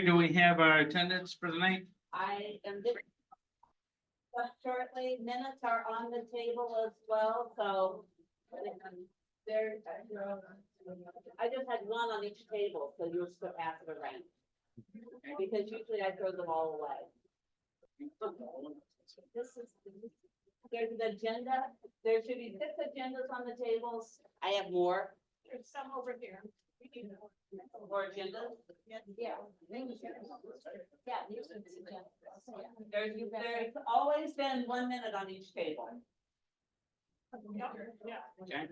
Do we have our attendance for the night? I am just shortly, minutes are on the table as well, so. There, I just had one on each table, so you're still pass it around. Because usually I throw them all away. This is, there's an agenda, there should be 6 agendas on the tables. I have more. There's some over here. More agendas? Yeah. Yeah, there's always been 1 minute on each table. Okay.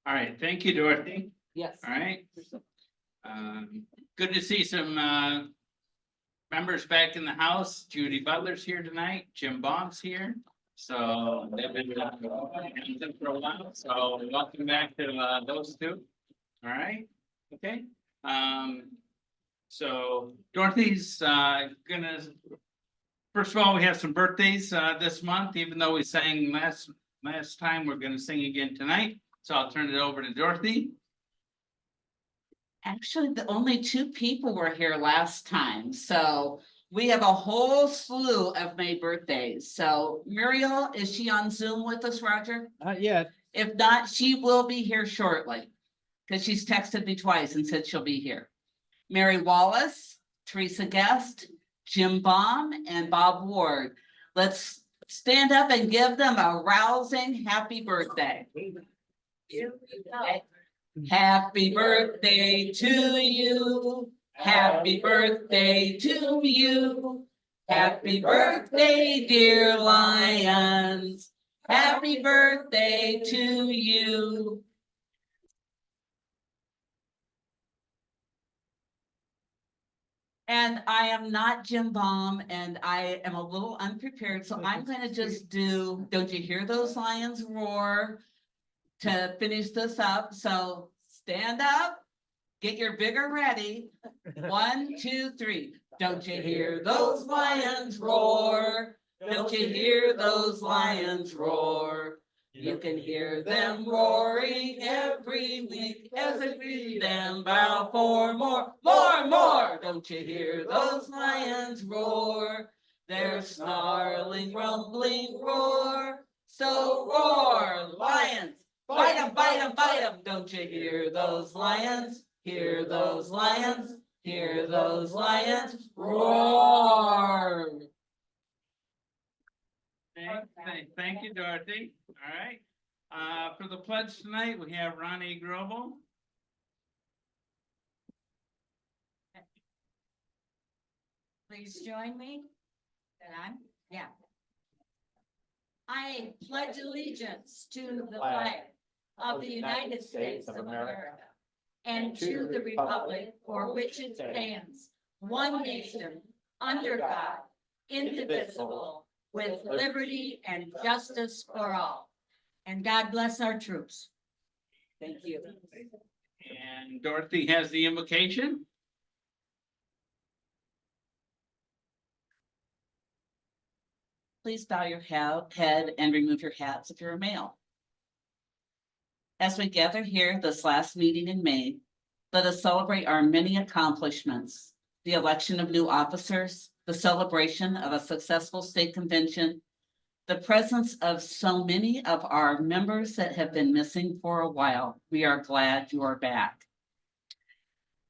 All right, thank you, Dorothy. Yes. All right. Good to see some members back in the house. Judy Butler's here tonight. Jim Baum's here. So they've been for a while. So welcome back to those two. All right. Okay. So Dorothy's gonna. First of all, we have some birthdays this month. Even though we sang last time, we're gonna sing again tonight. So I'll turn it over to Dorothy. Actually, the only 2 people were here last time, so we have a whole slew of May birthdays. So Muriel, is she on Zoom with us, Roger? Not yet. If not, she will be here shortly. Because she's texted me twice and said she'll be here. Mary Wallace, Teresa Guest, Jim Baum, and Bob Ward. Let's stand up and give them a rousing happy birthday. Happy birthday to you. Happy birthday to you. Happy birthday, dear Lions. Happy birthday to you. And I am not Jim Baum, and I am a little unprepared, so I'm gonna just do, don't you hear those lions roar? To finish this up, so stand up, get your bigger ready. 1, 2, 3. Don't you hear those lions roar? Don't you hear those lions roar? You can hear them roaring every week as they greet and bow for more, more, more. Don't you hear those lions roar? Their snarling, rumbling roar. So roar, lions, fight 'em, fight 'em, fight 'em. Don't you hear those lions? Hear those lions? Hear those lions roar. Thank you, Dorothy. All right. For the pledge tonight, we have Ronnie Grobel. Please join me. I pledge allegiance to the flag of the United States of America and to the republic for which it stands, one nation, under God, indivisible, with liberty and justice for all. And God bless our troops. Thank you. And Dorothy has the invocation. Please bow your head and remove your hats if you're a male. As we gather here this last meeting in May, let us celebrate our many accomplishments, the election of new officers, the celebration of a successful state convention, the presence of so many of our members that have been missing for a while. We are glad you are back.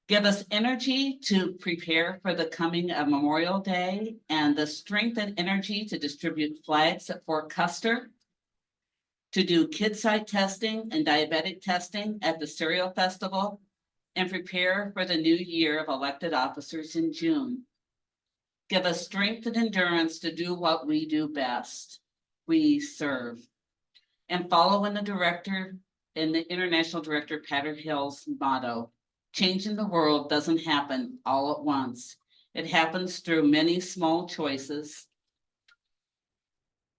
Give us energy to prepare for the coming of Memorial Day and the strength and energy to distribute flags at Fort Custer, to do KidSite testing and diabetic testing at the Cereal Festival, and prepare for the new year of elected officers in June. Give us strength and endurance to do what we do best. We serve. And follow in the International Director Patter Hill's motto, change in the world doesn't happen all at once. It happens through many small choices.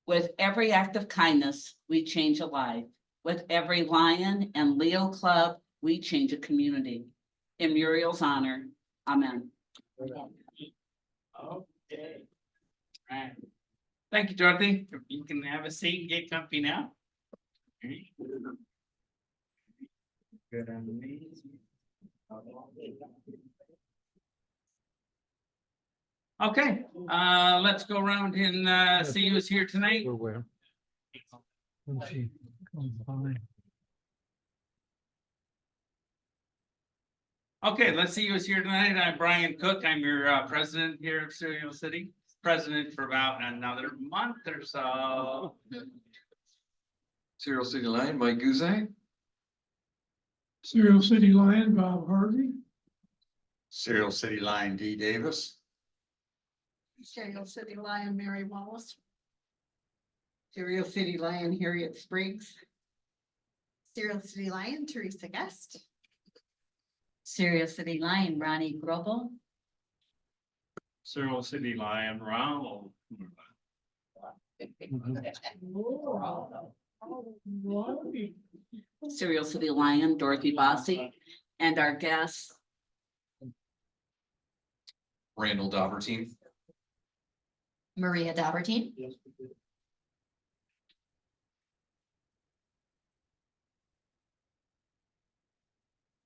With every act of kindness, we change a life. With every Lion and Leo Club, we change a community. In Muriel's honor, amen. Okay. All right. Thank you, Dorothy. You can have a seat and get comfy now. Good on me. Okay, let's go around and see who's here tonight. Where? When she comes by. Okay, let's see who's here tonight. I'm Brian Cook. I'm your president here of Cereal City. President for about another month or so. Cereal City Lion, Mike Guzay. Cereal City Lion, Bob Harvey. Cereal City Lion, D Davis. Cereal City Lion, Mary Wallace. Cereal City Lion, Harriet Spriggs. Cereal City Lion, Teresa Guest. Cereal City Lion, Ronnie Grobel. Cereal City Lion, Ronald. Cereal City Lion, Dorothy Bossy, and our guest, Randall Dobbertein. Maria Dobbertein.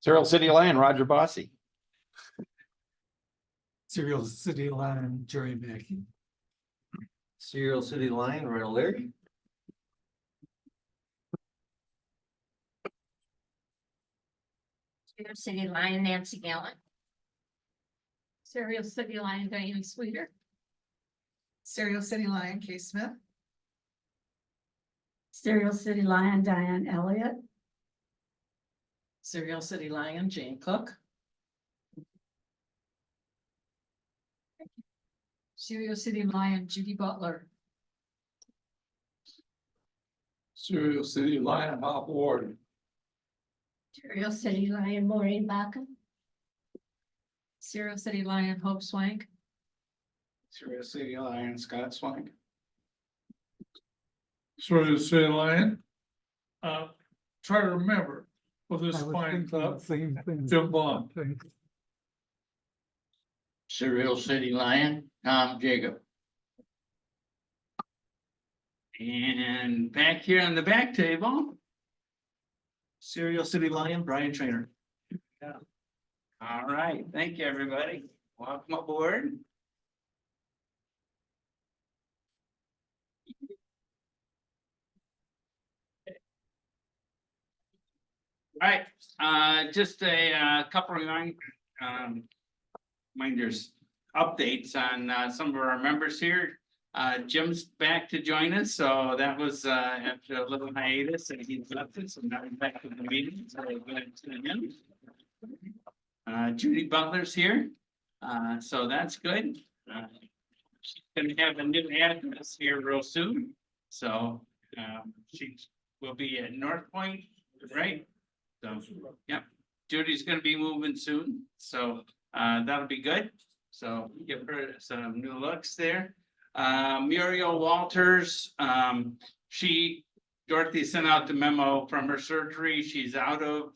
Cereal City Lion, Roger Bossy. Cereal City Lion, Jerry Mackey. Cereal City Lion, Randall Larry. Cereal City Lion, Nancy Gallant. Cereal City Lion, Diane Sweeter. Cereal City Lion, Kay Smith. Cereal City Lion, Diane Elliott. Cereal City Lion, Jane Cook. Cereal City Lion, Judy Butler. Cereal City Lion, Bob Ward. Cereal City Lion, Maureen Baca. Cereal City Lion, Hope Swank. Cereal City Lion, Scott Swank. Cereal City Lion. Try to remember for this fine club, Jim Bond. Cereal City Lion, Tom Jacob. And back here on the back table. Cereal City Lion, Brian Trainer. All right, thank you, everybody. Welcome aboard. All right, just a couple of reminders, updates on some of our members here. Jim's back to join us, so that was after a little hiatus and he's left us, and now he's back to the meeting, so we're going to him. Judy Butler's here, so that's good. She's gonna have a new address here real soon, so she will be at North Point, right? So, yep, Judy's gonna be moving soon, so that'll be good. So give her some new looks there. Muriel Walters, Dorothy sent out the memo from her surgery. She's out of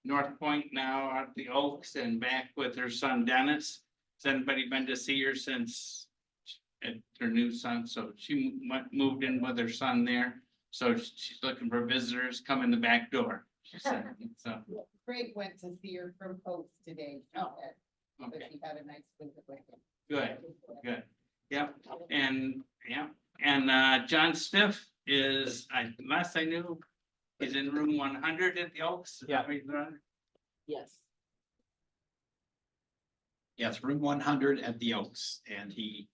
North Point now, out at the Oaks, and back with her son Dennis. Has anybody been to see her since her new son? So she moved in with her son there. So she's looking for visitors, come in the back door. She said, so. Greg went to see her from Oaks today. Oh, But okay. she had a nice visit with him. Good, good. Yep, and, John Stiff is, last I knew, he's in room 100 at the Oaks. Yeah. Yes. Yes, room 100 at the Oaks, and he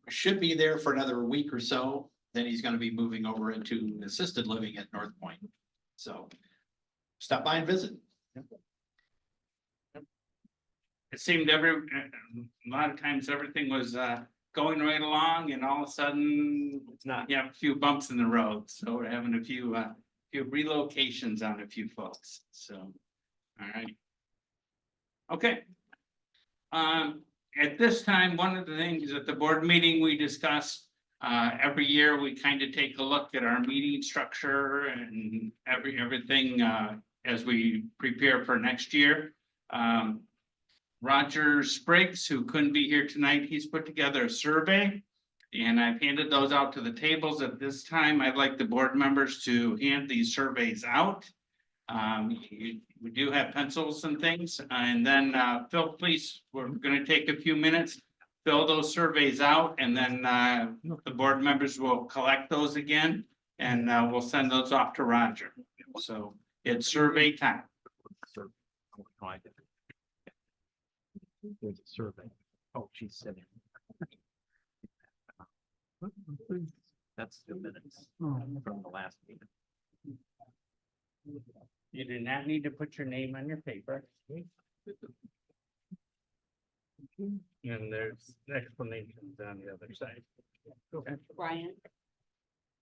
should be there for another week or so. Then he's going to be moving over into assisted living at North Point. So stop by and visit. It seemed a lot of times everything was going right along, and all of a sudden, It's not. you have a few bumps in the road. So we're having a few relocations on a few folks, so, all right. Okay. At this time, one of the things at the board meeting we discussed, every year we kind of take a look at our meeting structure and everything as we prepare for next year. Roger Spriggs, who couldn't be here tonight, he's put together a survey, and I've handed those out to the tables. At this time, I'd like the board members to hand these surveys out. We do have pencils and things, and then, Phil, please, we're gonna take a few minutes. Fill those surveys out, and then, the board members will collect those again, and, we'll send those off to Roger. So it's survey time. There's a survey. Oh, she's sitting. That's 2 minutes from the last meeting. You do not need to put your name on your paper. And there's explanations on the other side. Brian.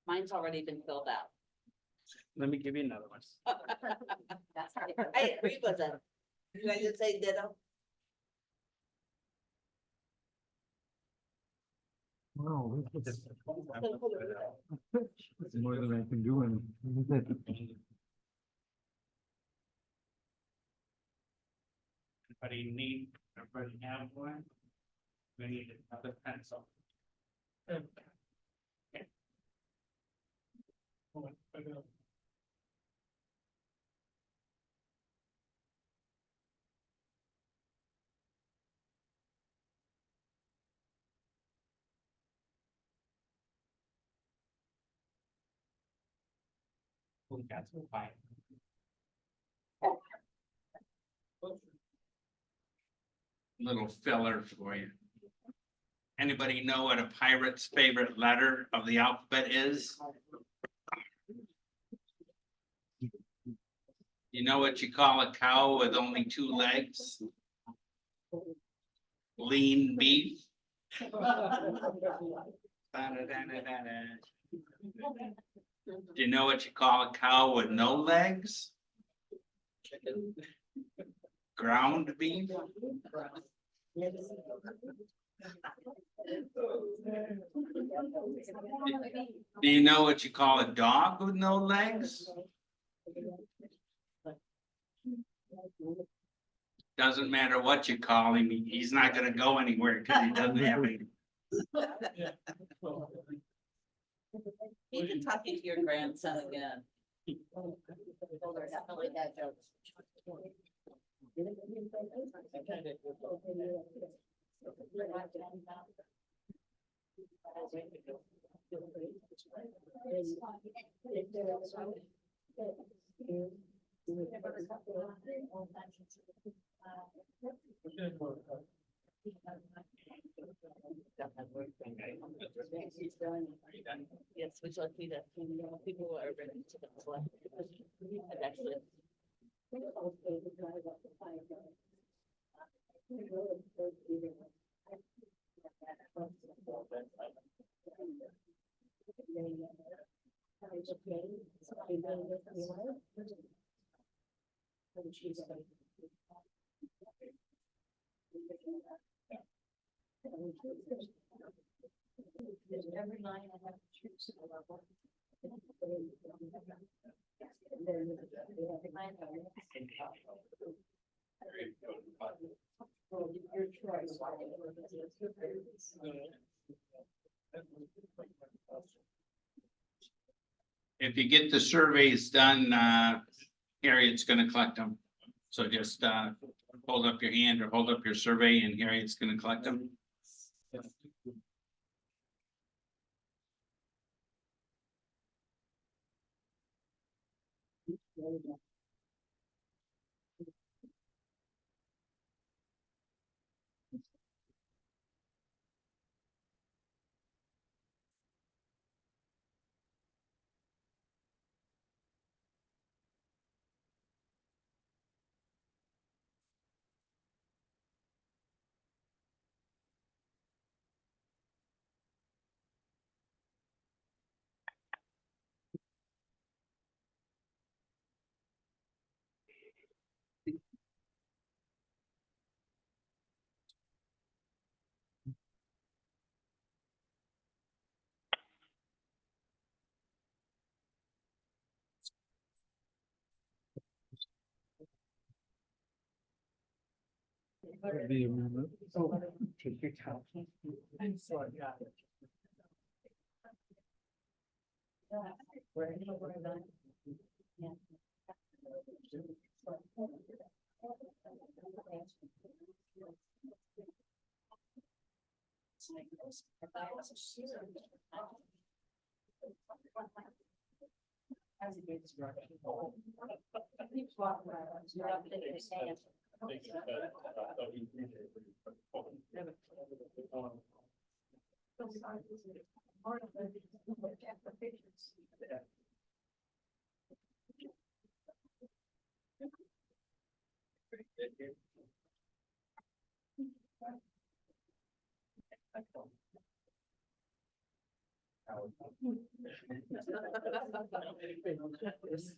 Mine's already been filled out. Let me give you another one. That's right. I agree with it. Did I just say ditto? Wow. That's more than I can do in. Everybody have one? We need another pencil. That's fine. Little filler for you. Anybody know what a pirate's favorite letter of the alphabet is? You know what you call a cow with only 2 legs? Lean beef. Da-da-da-da-da-da. Do you know what you call a cow with no legs? Ground beef. Do you know what you call a dog with no legs? Doesn't matter what you call him, he's not gonna go anywhere because he doesn't have any. You can talk to your grandson again. Yes, would you like me to, people are ready to collect. Actually. Every line I have to choose. If you get the surveys done, Harriet's gonna collect them. So just hold up your hand or hold up your survey and Harriet's gonna collect them. Take your time. I'm sorry, yeah.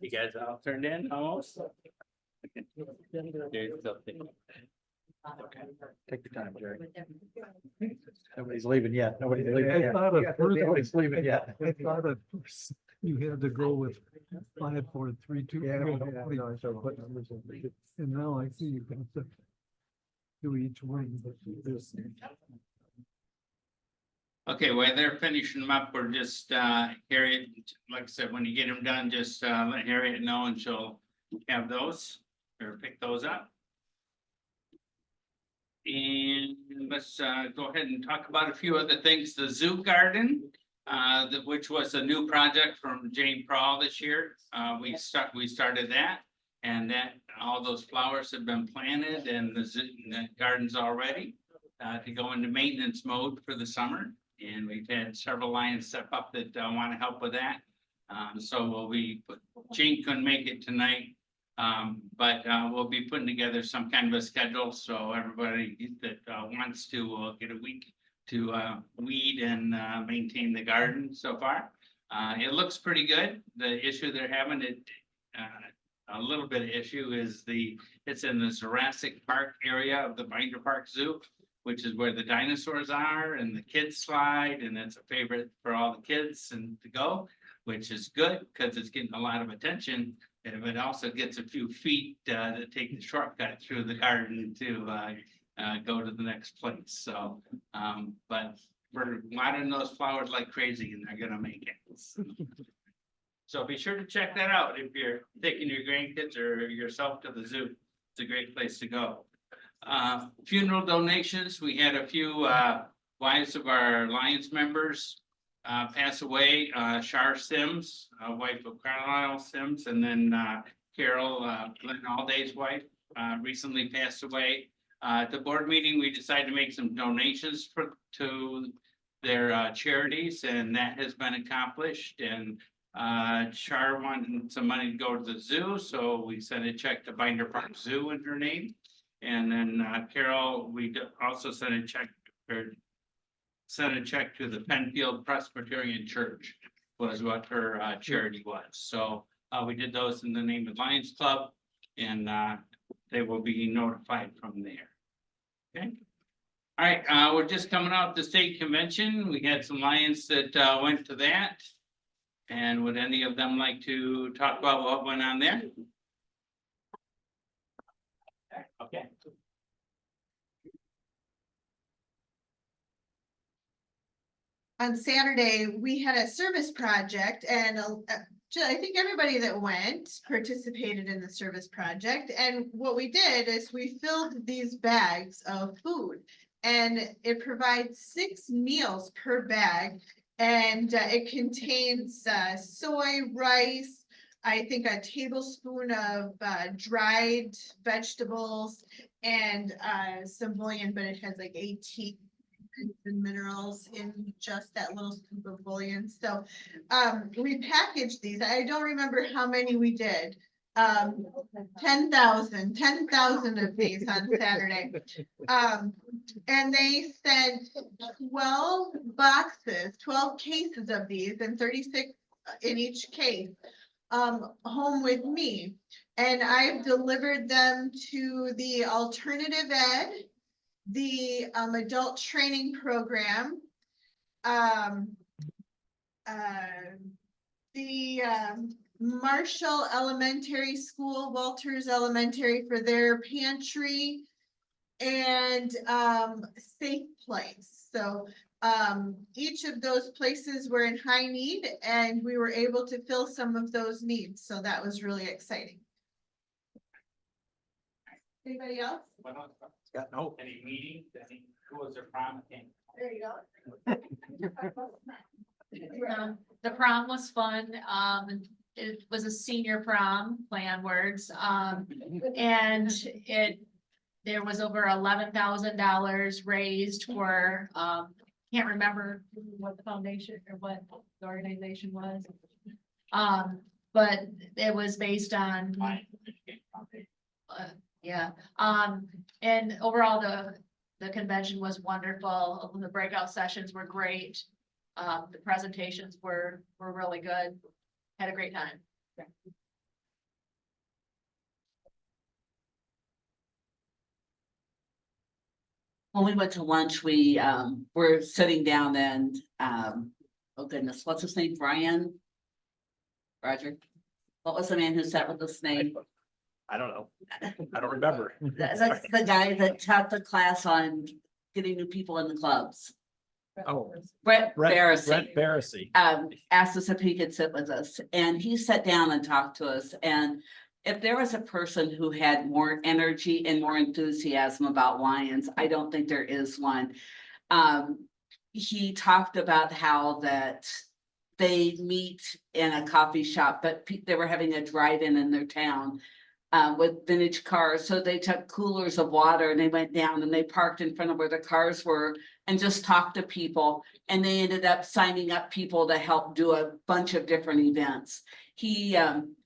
You guys all turned in almost? There's something. Okay, take your time, Jerry. Nobody's leaving yet. Nobody's leaving I yet. thought at first- Nobody's leaving yet. I thought at first you had to go with 5, 4, 3, 2. And now I see you can do each one. Okay, while they're finishing them up, we're just, Harriet, like I said, when you get them done, just, let Harriet know and she'll have those or pick those up. And let's, go ahead and talk about a few other things. The zoo garden, which was a new project from Jane Prawl this year. We started that. And that, all those flowers have been planted and the garden's all ready, to go into maintenance mode for the summer. And we've had several Lions step up that want to help with that. So Jane couldn't make it tonight. But we'll be putting together some kind of a schedule, so everybody that wants to will get a week to weed and maintain the garden so far. It looks pretty good. The issue they're having, a little bit of issue is it's in the Jurassic Park area of the Binder Park Zoo, which is where the dinosaurs are and the kids slide, and it's a favorite for all the kids and to go, which is good because it's getting a lot of attention. And it also gets a few feet to take the shortcut through the garden to go to the next place. So, but we're watering those flowers like crazy and they're gonna make it. So be sure to check that out if you're taking your grandkids or yourself to the zoo. It's a great place to go. Funeral donations, we had a few wives of our Lions members pass away. Shar Sims, wife of Carlisle Sims, and then Carol, Glenn Alday's wife, recently passed away. At the board meeting, we decided to make some donations to their charities, and that has been accomplished. And Shar wanted some money to go to the zoo, so we sent a check to Binder Park Zoo in her name. And then Carol, we also sent a check to the Penfield Presbyterian Church, was what her charity was. So we did those in the name of Lions Club, and they will be notified from there. Okay. All right, we're just coming out the state convention. We had some Lions that went to that. And would any of them like to talk about what went on there? Okay. On Saturday, we had a service project and I think everybody that went participated in the service project. And what we did is we filled these bags of food and it provides 6 meals per bag. And it contains soy, rice, I think a tablespoon of dried vegetables and some bouillon, but it has like 18 and minerals in just that little scoop of bouillon. So we packaged these. I don't remember how many we did. 10,000 of these on Saturday. And they sent 12 boxes, 12 cases of these and 36 in each case home with me. And I've delivered them to the alternative ed, the adult training program, the Marshall Elementary School, Walters Elementary for their pantry, and Safe Place. So each of those places were in high need and we were able to fill some of those needs. So that was really exciting. Anybody else? Got no. Any meetings, who was their prom king? There you go. The prom was fun. It was a senior prom, play on words. And there was over $11,000 raised for, can't remember what the foundation or what the organization was. But it was based on, yeah, and overall, the convention was wonderful. The breakout sessions were great. The presentations were really good. Had a great time. When we went to lunch, we were sitting down and oh goodness, what's his name? Brian? Roger? What was the man who sat with us name? I don't know. I don't remember. The guy that taught the class on getting new people in the clubs. Oh, Brett Brett Barrissey. Barrissey. Asked us if he could sit with us, and he sat down and talked to us. And if there was a person who had more energy and more enthusiasm about Lions, I don't think there is one. He talked about how that they meet in a coffee shop, but they were having a drive-in in their town with vintage cars. So they took coolers of water and they went down and they parked in front of where the cars were and just talked to people. And they ended up signing up people to help do a bunch of different events. He,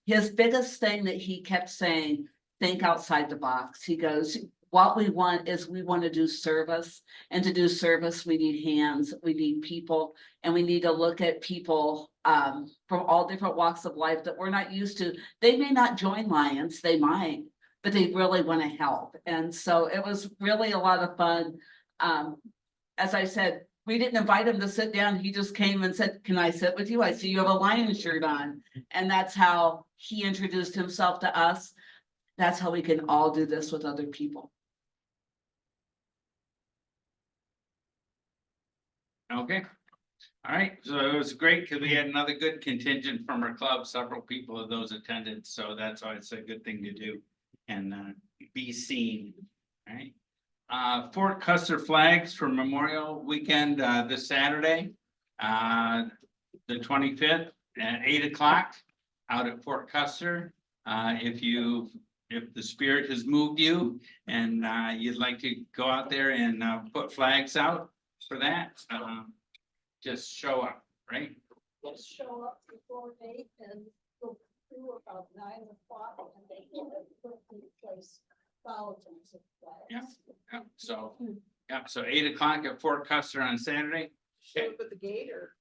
his biggest thing that he kept saying, think outside the box. He goes, what we want is we want to do service, and to do service, we need hands, we need people, and we need to look at people from all different walks of life that we're not used to. They may not join Lions, they might, but they really want to help. And so it was really a lot of fun. As I said, we didn't invite him to sit down. He just came and said, can I sit with you? I see you have a Lions shirt on. And that's how he introduced himself to us. That's how we can all do this with other people. Okay, all right, so it was great because we had another good contingent from our club, several people of those attended, so that's why it's a good thing to do and be seen, all right? Fort Custer flags for Memorial Weekend this Saturday, the 25th at 8 o'clock out at Fort Custer. If the spirit has moved you and you'd like to go out there and put flags out for that, just show up, right? Just show up before 8 and go through about 9 o'clock and they can put in place thousands of flags. Yeah, so 8 o'clock at Fort Custer on Saturday. Okay. With the gate or?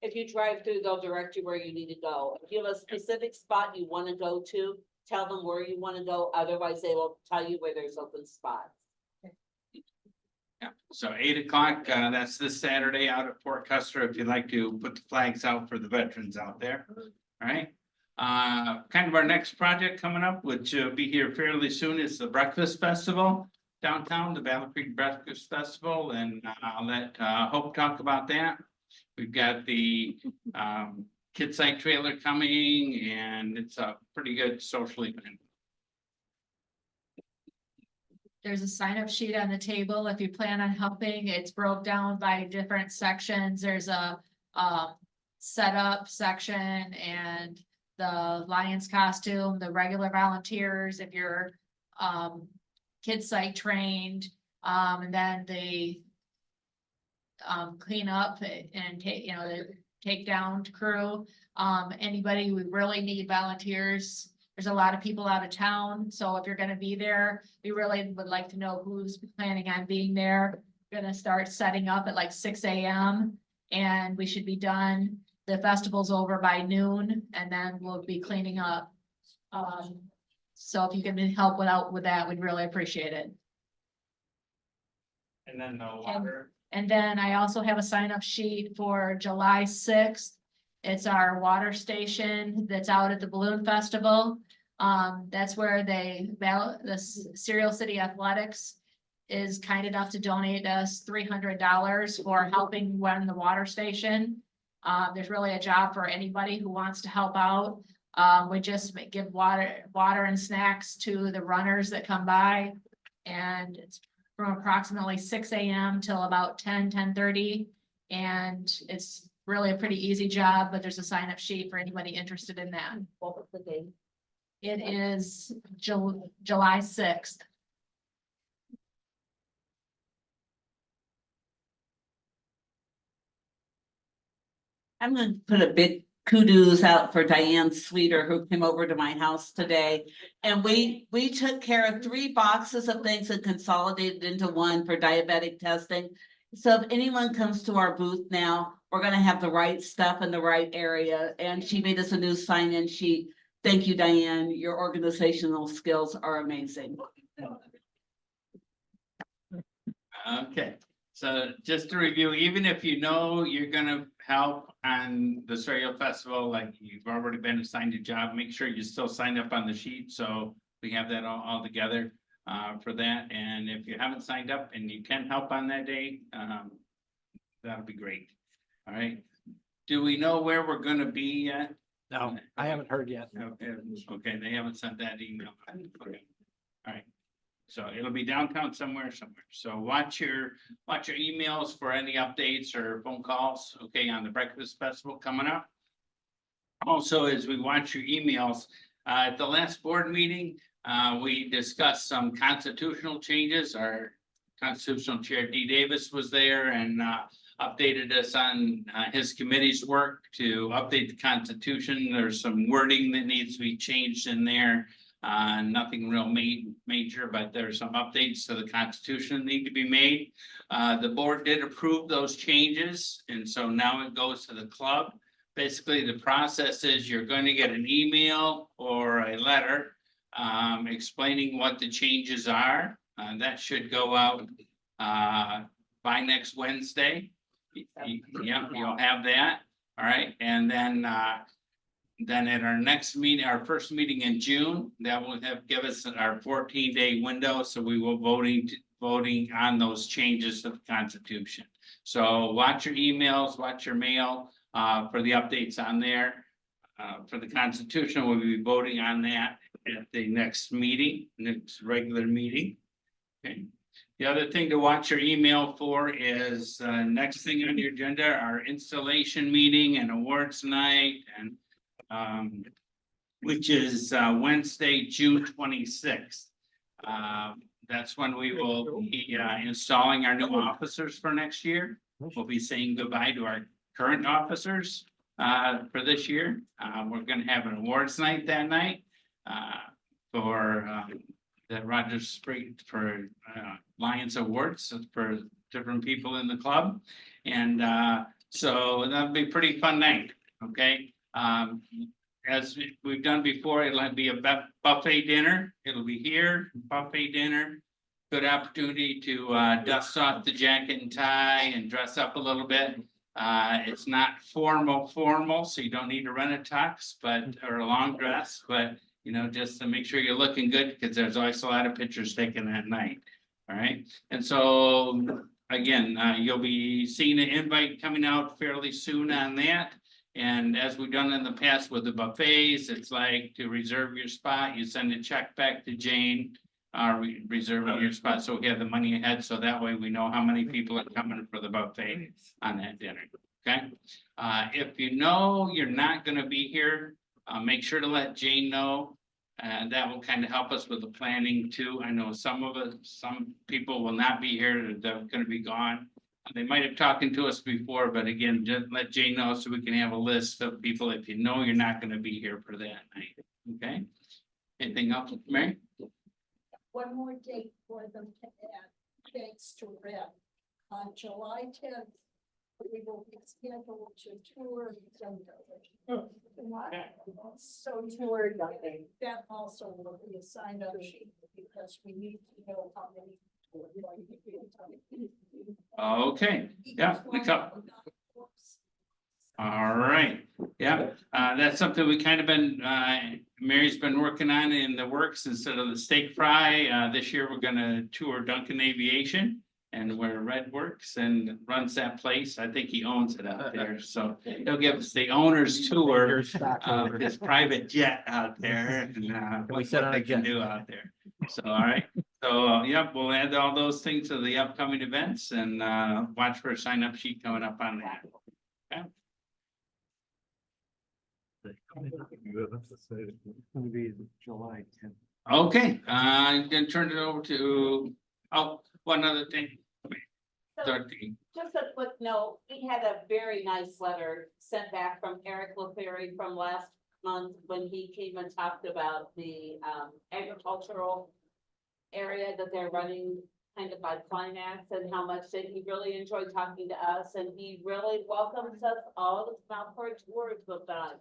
If you drive through, they'll direct you where you need to go. If you have a specific spot you want to go to, tell them where you want to go. Otherwise, they will tell you where there's open spots. Yeah, so 8 o'clock, that's this Saturday out at Fort Custer, if you'd like to put the flags out for the veterans out there, all right? Kind of our next project coming up, which will be here fairly soon, is the Breakfast Festival downtown, the Battle Creek Breakfast Festival, and I'll let Hope talk about that. We've got the Kid Site trailer coming, and it's a pretty good social event. There's a sign-up sheet on the table. If you plan on helping, it's broke down by different sections. There's a setup section and the Lions costume, the regular volunteers, if you're Kid Site trained, and then the clean up and take, the takedown crew. Anybody, we really need volunteers. There's a lot of people out of town, so if you're gonna be there, we really would like to know who's planning on being there. We're gonna start setting up at like 6 a.m. and we should be done. The festival's over by noon, and then we'll be cleaning up. So if you can help with that, we'd really appreciate it. And then the water. And then I also have a sign-up sheet for July 6th. It's our water station that's out at the Balloon Festival. That's where the Serial City Athletics is kind enough to donate us $300 for helping run the water station. There's really a job for anybody who wants to help out. We just give water and snacks to the runners that come by. And it's from approximately 6 a.m. till about 10:30. And it's really a pretty easy job, but there's a sign up sheet for anybody interested in that. What was the date? It is July 6th. I'm gonna put a big kudos out for Diane Sweeter, who came over to my house today. And we took care of 3 boxes of things and consolidated into one for diabetic testing. So if anyone comes to our booth now, we're gonna have the right stuff in the right area, and she made us a new sign-in sheet. Thank you, Diane. Your organizational skills are amazing. Okay, so just to review, even if you know you're gonna help on the Cereal Festival, like you've already been assigned a job, make sure you still sign up on the sheet, so we have that all together for that. And if you haven't signed up and you can help on that day, that'll be great. All right, do we know where we're gonna be yet? No, I haven't heard yet. Okay, they haven't sent that email. Okay. All right. So it'll be downtown somewhere. So watch your emails for any updates or phone calls, okay, on the breakfast festival coming up. Also, as we watch your emails, at the last board meeting, we discussed some constitutional changes. Our constitutional chair, D. Davis, was there and updated us on his committee's work to update the Constitution. There's some wording that needs to be changed in there. Nothing real major, but there's some updates to the Constitution that need to be made. The board did approve those changes, and so now it goes to the club. Basically, the process is you're going to get an email or a letter explaining what the changes are. That should go out by next Wednesday. Yeah, you'll have that. All right, and then at our next meeting, our first meeting in June, that will give us our 14-day window. So we will voting on those changes to the Constitution. So watch your emails, watch your mail for the updates on there. For the Constitution, we'll be voting on that at the next regular meeting. Okay. The other thing to watch your email for is next thing on your agenda, our installation meeting and awards night, and which is Wednesday, June 26th. That's when we will be installing our new officers for next year. We'll be saying goodbye to our current officers for this year. We're going to have an awards night that night for the Rogers Street for Lions Awards for different people in the club. And so that'll be a pretty fun night. Okay. As we've done before, it'll be a buffet dinner. It'll be here, buffet dinner. Good opportunity to dust off the jacket and tie and dress up a little bit. It's not formal, so you don't need to rent a tux, or a long dress, but you know, just to make sure you're looking good, because there's always a lot of pictures taken that night. All right, and so again, you'll be seeing an invite coming out fairly soon on that. And as we've done in the past with the buffets, it's like to reserve your spot, you send a check back to Jane, reserving your spot, so we have the money ahead, so that way we know how many people are coming for the buffet on that dinner. Okay, if you know you're not going to be here, make sure to let Jane know, and that will kind of help us with the planning too. I know some people will not be here; they're going to be gone. They might have talked to us before, but again, just let Jane know so we can have a list of people if you know you're not going to be here for that night. Okay. Anything else, Mary? One more date for them to add, thanks to Red. On July 10th, we will be scheduled to tour. So tour, that also will be a sign up sheet because we need to know how many. Okay, yeah, all right, yeah, that's something we kind of been, Mary's been working on in the works instead of the steak fry. This year, we're gonna tour Duncan Aviation. and where Red works and runs that place. I think he owns it out there, so he'll give us the owner's tour of his private jet out there and what sit on a they can jet? do out there. So, all right, so, yep, we'll add all those things to the upcoming events and watch for a sign up sheet coming up on that. July 10th. Okay, I'm gonna turn it over to, oh, one other thing. Dorothy. Just a quick note, we had a very nice letter sent back from Eric LaFerry from last month when he came and talked about the agricultural area that they're running kind of by Climax and how much that he really enjoyed talking to us, and he really welcomes us all to come out for a tour with them.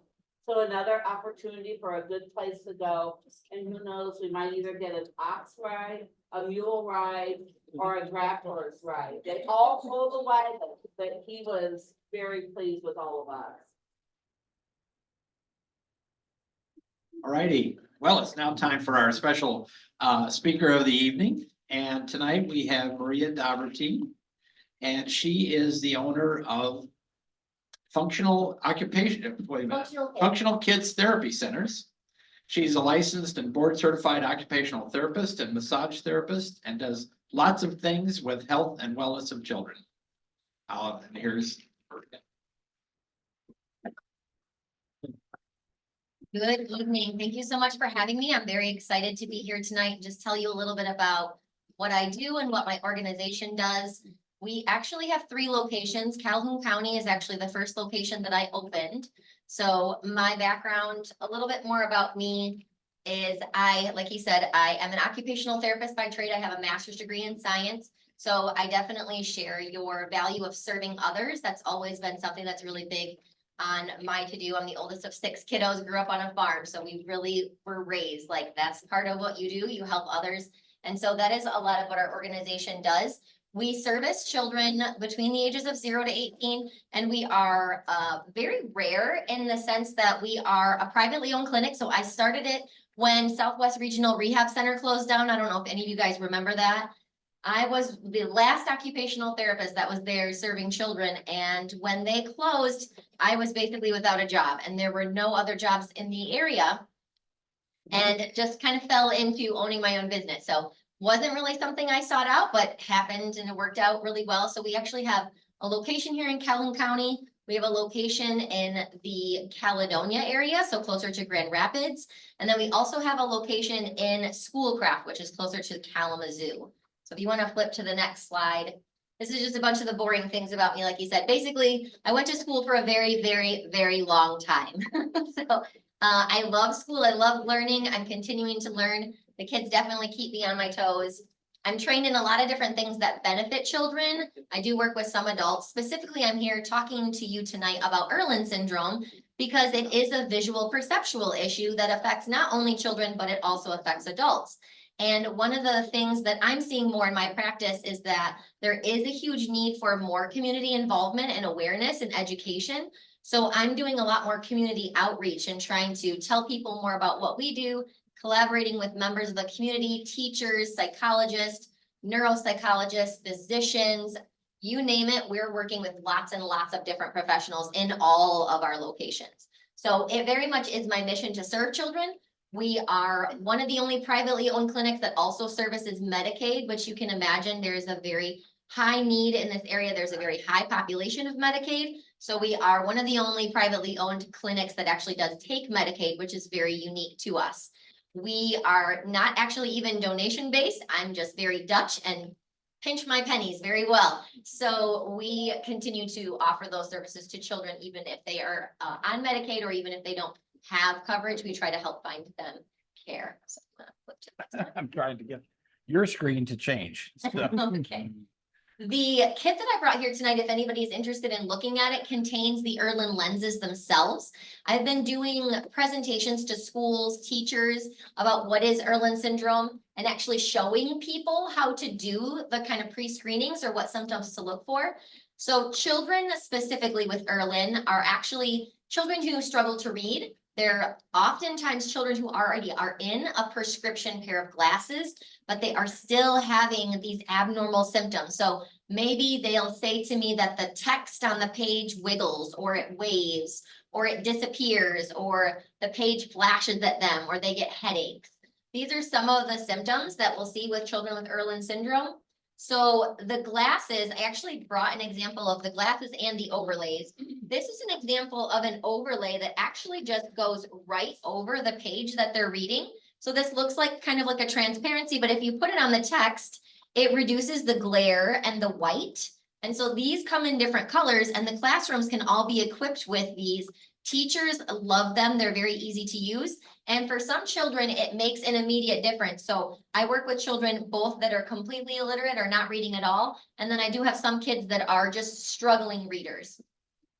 So another opportunity for a good place to go, and who knows, we might either get an ox ride, a mule ride, or a draft horse ride. They all pulled the wagon, but he was very pleased with all of us. All righty, well, it's now time for our special speaker of the evening. And tonight we have Maria Dobbertein. And she is the owner of Functional Kids Therapy Centers. She's a licensed and board certified occupational therapist and massage therapist and does lots of things with health and wellness of children. And here's Maria. Good evening. Thank you so much for having me. I'm very excited to be here tonight and just tell you a little bit about what I do and what my organization does. We actually have 3 locations. Calhoun County is actually the first location that I opened. So my background, a little bit more about me is like he said, I am an occupational therapist by trade. I have a master's degree in science. So I definitely share your value of serving others. That's always been something that's really big on my to-do. I'm the oldest of 6 kiddos, grew up on a farm. So we really were raised like that's part of what you do. You help others. And so that is a lot of what our organization does. We service children between the ages of 0 to 18, and we are very rare in the sense that we are a privately owned clinic. So I started it when Southwest Regional Rehab Center closed down. I don't know if any of you guys remember that. I was the last occupational therapist that was there serving children. And when they closed, I was basically without a job and there were no other jobs in the area. And it just kind of fell into owning my own business. So wasn't really something I sought out, but happened and it worked out really well. So we actually have a location here in Calhoun County. We have a location in the Caledonia area, so closer to Grand Rapids. And then we also have a location in Schoolcraft, which is closer to Kalamazoo. So if you want to flip to the next slide, this is just a bunch of the boring things about me. Like you said, basically, I went to school for a very, very, very long time. So I love school. I love learning. I'm continuing to learn. The kids definitely keep me on my toes. I'm trained in a lot of different things that benefit children. I do work with some adults. Specifically, I'm here talking to you tonight about Irlen syndrome because it is a visual perceptual issue that affects not only children, but it also affects adults. And one of the things that I'm seeing more in my practice is that there is a huge need for more community involvement and awareness and education. So I'm doing a lot more community outreach and trying to tell people more about what we do, collaborating with members of the community, teachers, psychologists, neuropsychologists, physicians, you name it. We're working with lots and lots of different professionals in all of our locations. So it very much is my mission to serve children. We are one of the only privately owned clinics that also services Medicaid, which you can imagine there's a very high need in this area. There's a very high population of Medicaid. So we are one of the only privately owned clinics that actually does take Medicaid, which is very unique to us. We are not actually even donation based. I'm just very Dutch and pinch my pennies very well. So we continue to offer those services to children, even if they are on Medicaid or even if they don't have coverage, we try to help find them care. So I'm trying to get your screen to change. So. Okay. The kit that I brought here tonight, if anybody is interested in looking at it, contains the Irlen lenses themselves. I've been doing presentations to schools, teachers about what is Irlen syndrome and actually showing people how to do the kind of pre-screenings or what symptoms to look for. So children specifically with Irlen are actually children who struggle to read, They're oftentimes children who already are in a prescription pair of glasses, but they are still having these abnormal symptoms. So maybe they'll say to me that the text on the page wiggles, or it waves, or it disappears, or the page flashes at them, or they get headaches. These are some of the symptoms that we'll see with children with Irlen syndrome. So the glasses, I actually brought an example of the glasses and the overlays. This is an example of an overlay that actually just goes right over the page that they're reading. So this looks like kind of like a transparency, but if you put it on the text, it reduces the glare and the white. And so these come in different colors, and the classrooms can all be equipped with these. Teachers love them. They're very easy to use. And for some children, it makes an immediate difference. So I work with children both that are completely illiterate or not reading at all. And then I do have some kids that are just struggling readers.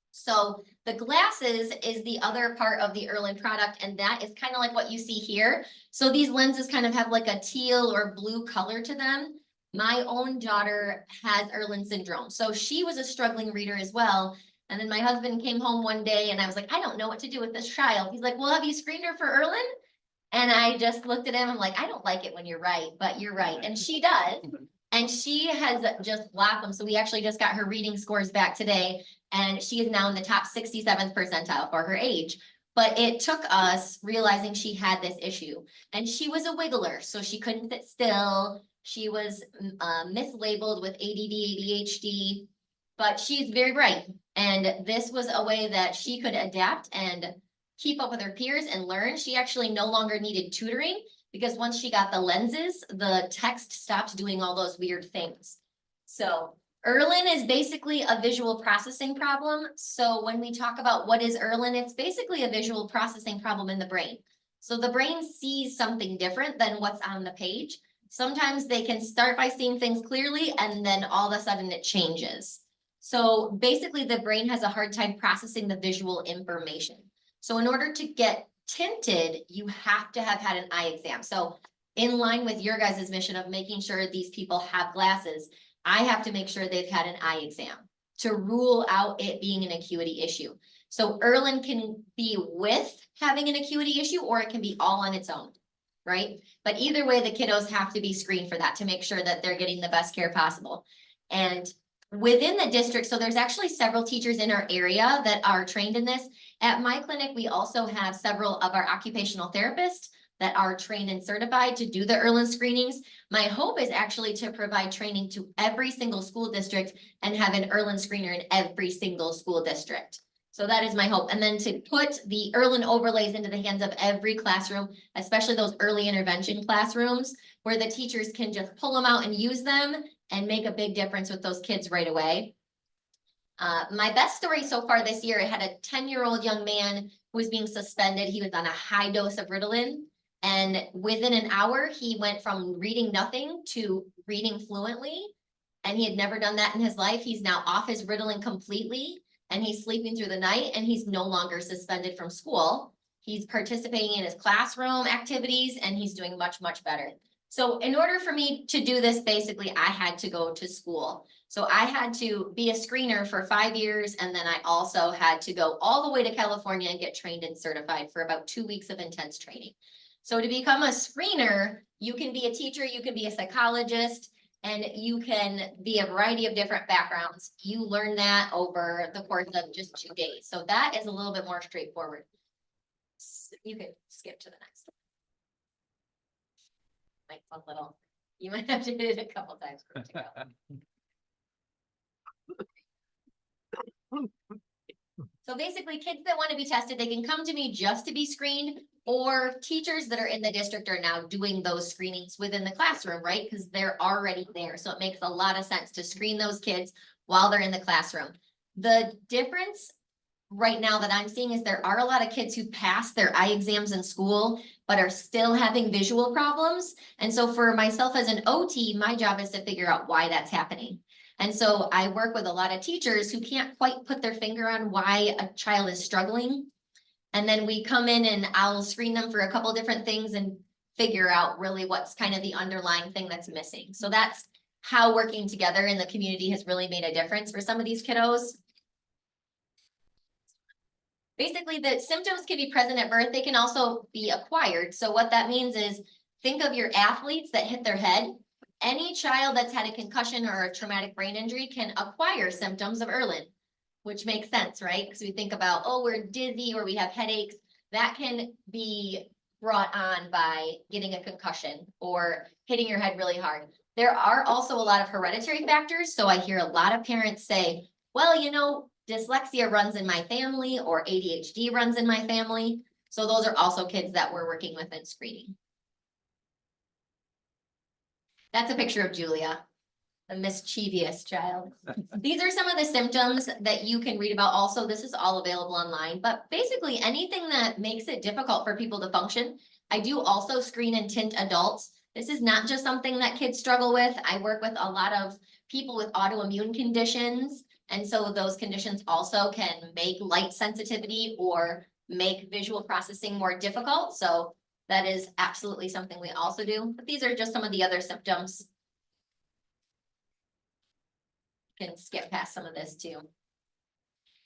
So the glasses is the other part of the Irlen product, and that is kind of like what you see here. So these lenses kind of have like a teal or blue color to them. My own daughter has Irlen syndrome, so she was a struggling reader as well. And then my husband came home one day and I was like, I don't know what to do with this child. He's like, well, have you screened her for Irlen? And I just looked at him. I'm like, I don't like it when you're right, but you're right. And she does. And she has just blossomed. So we actually just got her reading scores back today, and she is now in the top 67th percentile for her age. But it took us realizing she had this issue, and she was a wiggler, so she couldn't sit still. She was mislabeled with ADD, ADHD, but she's very bright. And this was a way that she could adapt and keep up with her peers and learn. She actually no longer needed tutoring, because once she got the lenses, the text stopped doing all those weird things. So Irlen is basically a visual processing problem. So when we talk about what is Irlen, it's basically a visual processing problem in the brain. So the brain sees something different than what's on the page. Sometimes they can start by seeing things clearly, and then all of a sudden it changes. So basically the brain has a hard time processing the visual information. So in order to get tinted, you have to have had an eye exam. So in line with your guys' mission of making sure these people have glasses, I have to make sure they've had an eye exam to rule out it being an acuity issue. So Irlen can be with having an acuity issue, or it can be all on its own, right? But either way, the kiddos have to be screened for that to make sure that they're getting the best care possible. And within the district, so there's actually several teachers in our area that are trained in this. At my clinic, we also have several of our occupational therapists that are trained and certified to do the Irlen screenings. My hope is actually to provide training to every single school district and have an Irlen screener in every single school district. So that is my hope. And then to put the Irlen overlays into the hands of every classroom, especially those early intervention classrooms, where the teachers can just pull them out and use them and make a big difference with those kids right away. My best story so far this year, I had a 10-year-old young man who was being suspended. He was on a high dose of Ritalin, and within an hour, he went from reading nothing to reading fluently, and he had never done that in his life. He's now off his Ritalin completely, and he's sleeping through the night, and he's no longer suspended from school. He's participating in his classroom activities, and he's doing much, much better. So in order for me to do this, basically, I had to go to school. So I had to be a screener for 5 years, and then I also had to go all the way to California and get trained and certified for about 2 weeks of intense training. So to become a screener, you can be a teacher, you can be a psychologist, and you can be a variety of different backgrounds. You learn that over the course of just 2 days. So that is a little bit more straightforward. You could skip to the next one. Like a little, you might have to hit it a couple times for it to go. So basically, kids that want to be tested, they can come to me just to be screened, or teachers that are in the district are now doing those screenings within the classroom, right? Because they're already there. So it makes a lot of sense to screen those kids while they're in the classroom. The difference right now that I'm seeing is there are a lot of kids who pass their eye exams in school, but are still having visual problems. And so for myself as an OT, my job is to figure out why that's happening. And so I work with a lot of teachers who can't quite put their finger on why a child is struggling. And then we come in and I'll screen them for a couple different things and figure out really what's kind of the underlying thing that's missing. So that's how working together in the community has really made a difference for some of these kiddos. Basically, the symptoms can be present at birth. They can also be acquired. So what that means is, think of your athletes that hit their head. Any child that's had a concussion or a traumatic brain injury can acquire symptoms of Erlin, which makes sense, right? Because we think about, oh, we're dizzy or we have headaches. That can be brought on by getting a concussion or hitting your head really hard. There are also a lot of hereditary factors. So I hear a lot of parents say, well, you know, dyslexia runs in my family or ADHD runs in my family. So those are also kids that we're working with in screening. That's a picture of Julia, a mischievous child. These are some of the symptoms that you can read about. Also, this is all available online, but basically anything that makes it difficult for people to function. I do also screen and tint adults. This is not just something that kids struggle with. I work with a lot of people with autoimmune conditions. And so those conditions also can make light sensitivity or make visual processing more difficult. So that is absolutely something we also do. But these are just some of the other symptoms. Can skip past some of this too.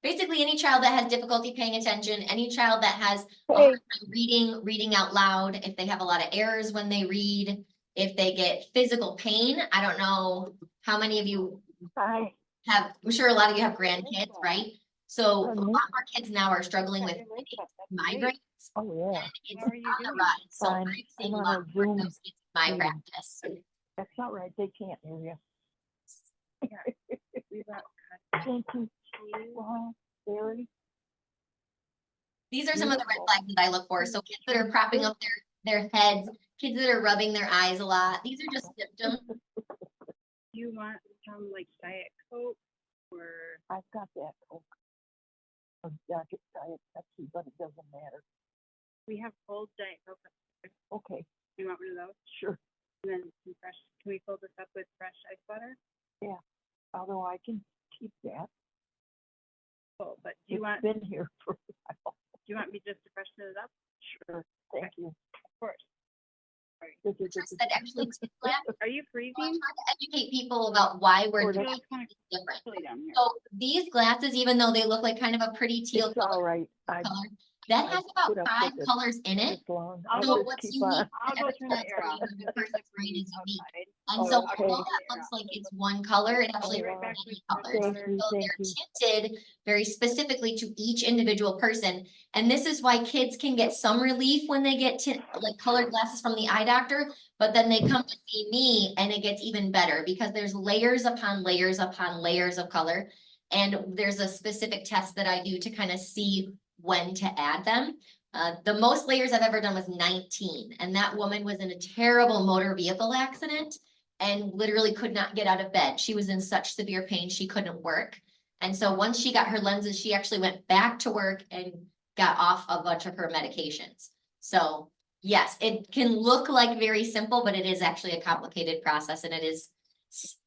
Basically, any child that has difficulty paying attention, any child that has a hard time reading out loud, if they have a lot of errors when they read, if they get physical pain. I don't know how many of you have, I'm sure a lot of you have grandkids, right? So a lot more kids now are struggling with migraines. Oh, yeah. It's on the rise. So Fine. I'm seeing I'm a on lot a more Zoom of those kids in my meeting. practice. That's not right. They can't hear you. Thank you. Wow, very. These are some of the red flags that I look for. So kids that are propping up their heads, kids that are rubbing their eyes a lot. These are just symptoms. You want some like Diet Coke or? I've got that Coke. Or Diet Pepsi, but it doesn't matter. We have cold Diet Coke. Okay, You want one of those? sure. And then some fresh, can we fill this up with fresh ice water? Although I can keep that. Oh, but It's been here for a while. do you want me just to freshen it up? Sure, thank you. Of course. That actually Are you freezing? trying to educate people about why we're Or doing It's kind of it different. chilly down here. So these glasses, even though they look like kind of a pretty teal It's all color, right. that I has put about up 5 with it colors in it. this long. I'll So I'll just what's keep unique, on. I'll go turn the air off. every person's brain is unique. Outside. And so Okay. although that looks like it's one color, it actually Oh, has wow. many Thank colors. you, So thank they're you. tinted very specifically to each individual person. And this is why kids can get some relief when they get like colored glasses from the eye doctor, but then they come to see me and it gets even better because there's layers upon layers upon layers of color. And there's a specific test that I do to kind of see when to add them. The most layers I've ever done was 19, and that woman was in a terrible motor vehicle accident and literally could not get out of bed. She was in such severe pain, she couldn't work. And so once she got her lenses, she actually went back to work and got off a bunch of her medications. So yes, it can look like very simple, but it is actually a complicated process, and it is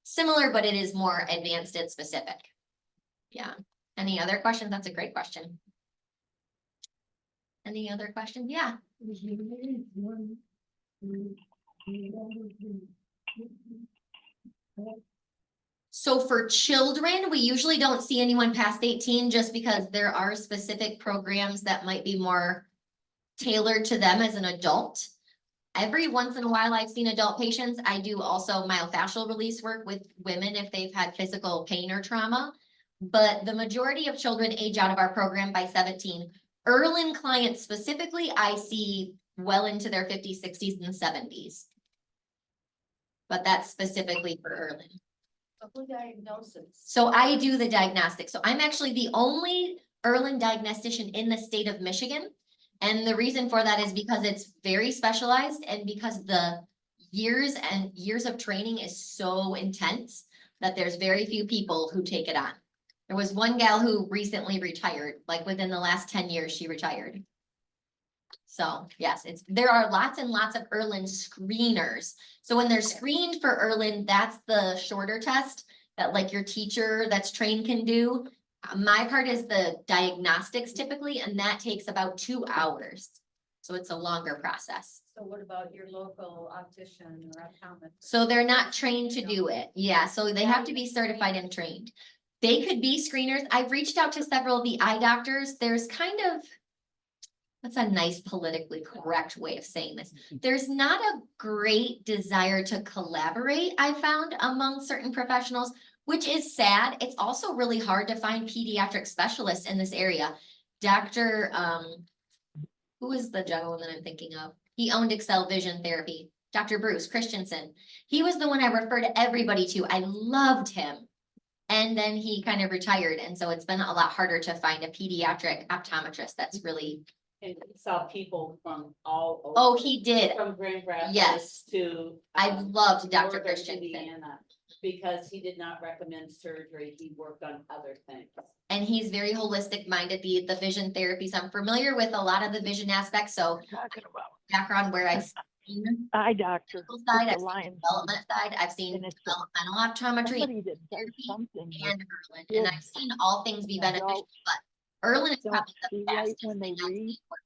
similar, but it is more advanced and specific. Yeah. Any other questions? That's a great question. Any other questions? Yeah. So for children, we usually don't see anyone past 18 just because there are specific programs that might be more tailored to them as an adult. Every once in a while, I've seen adult patients. I do also myofascial release work with women if they've had physical pain or trauma. But the majority of children age out of our program by 17. Erlin clients specifically, I see well into their 50s, 60s, and 70s. But that's specifically for Erlin. So who diagnoses? So I do the diagnostic. So I'm actually the only Erlin diagnostician in the state of Michigan. And the reason for that is because it's very specialized and because the years and years of training is so intense that there's very few people who take it on. There was one gal who recently retired, like within the last 10 years, she retired. So yes, there are lots and lots of Erlin screeners. So when they're screened for Erlin, that's the shorter test that like your teacher that's trained can do. My part is the diagnostics typically, and that takes about 2 hours. So it's a longer process. So what about your local optician or optometrist? So they're not trained to do it. Yeah, so they have to be certified and trained. They could be screeners. I've reached out to several of the eye doctors. There's kind of, what's a nice politically correct way of saying this? There's not a great desire to collaborate, I found, among certain professionals, which is sad. It's also really hard to find pediatric specialists in this area. Dr. Who is the gentleman that I'm thinking of? He owned Excel Vision Therapy, Dr. Bruce Christensen. He was the one I referred everybody to. I loved him. And then he kind of retired. And so it's been a lot harder to find a pediatric optometrist that's really. And he saw people from all over. Oh, he did. From Grand Rapids. Yes. To. I loved Dr. Northern Christensen. Indiana, because he did not recommend surgery. He worked on other things. And he's very holistic minded, the vision therapies. I'm familiar with a lot of the vision aspects. So Talking about background where I've seen eye doctor. medical side, with I've the seen Lions. development side, I've seen And it's a- developmental optometry Somebody that does therapy something with and Erlin, and I've seen all things be beneficial, adults but Erlin is don't probably see the right fastest when they thing I've read. seen work.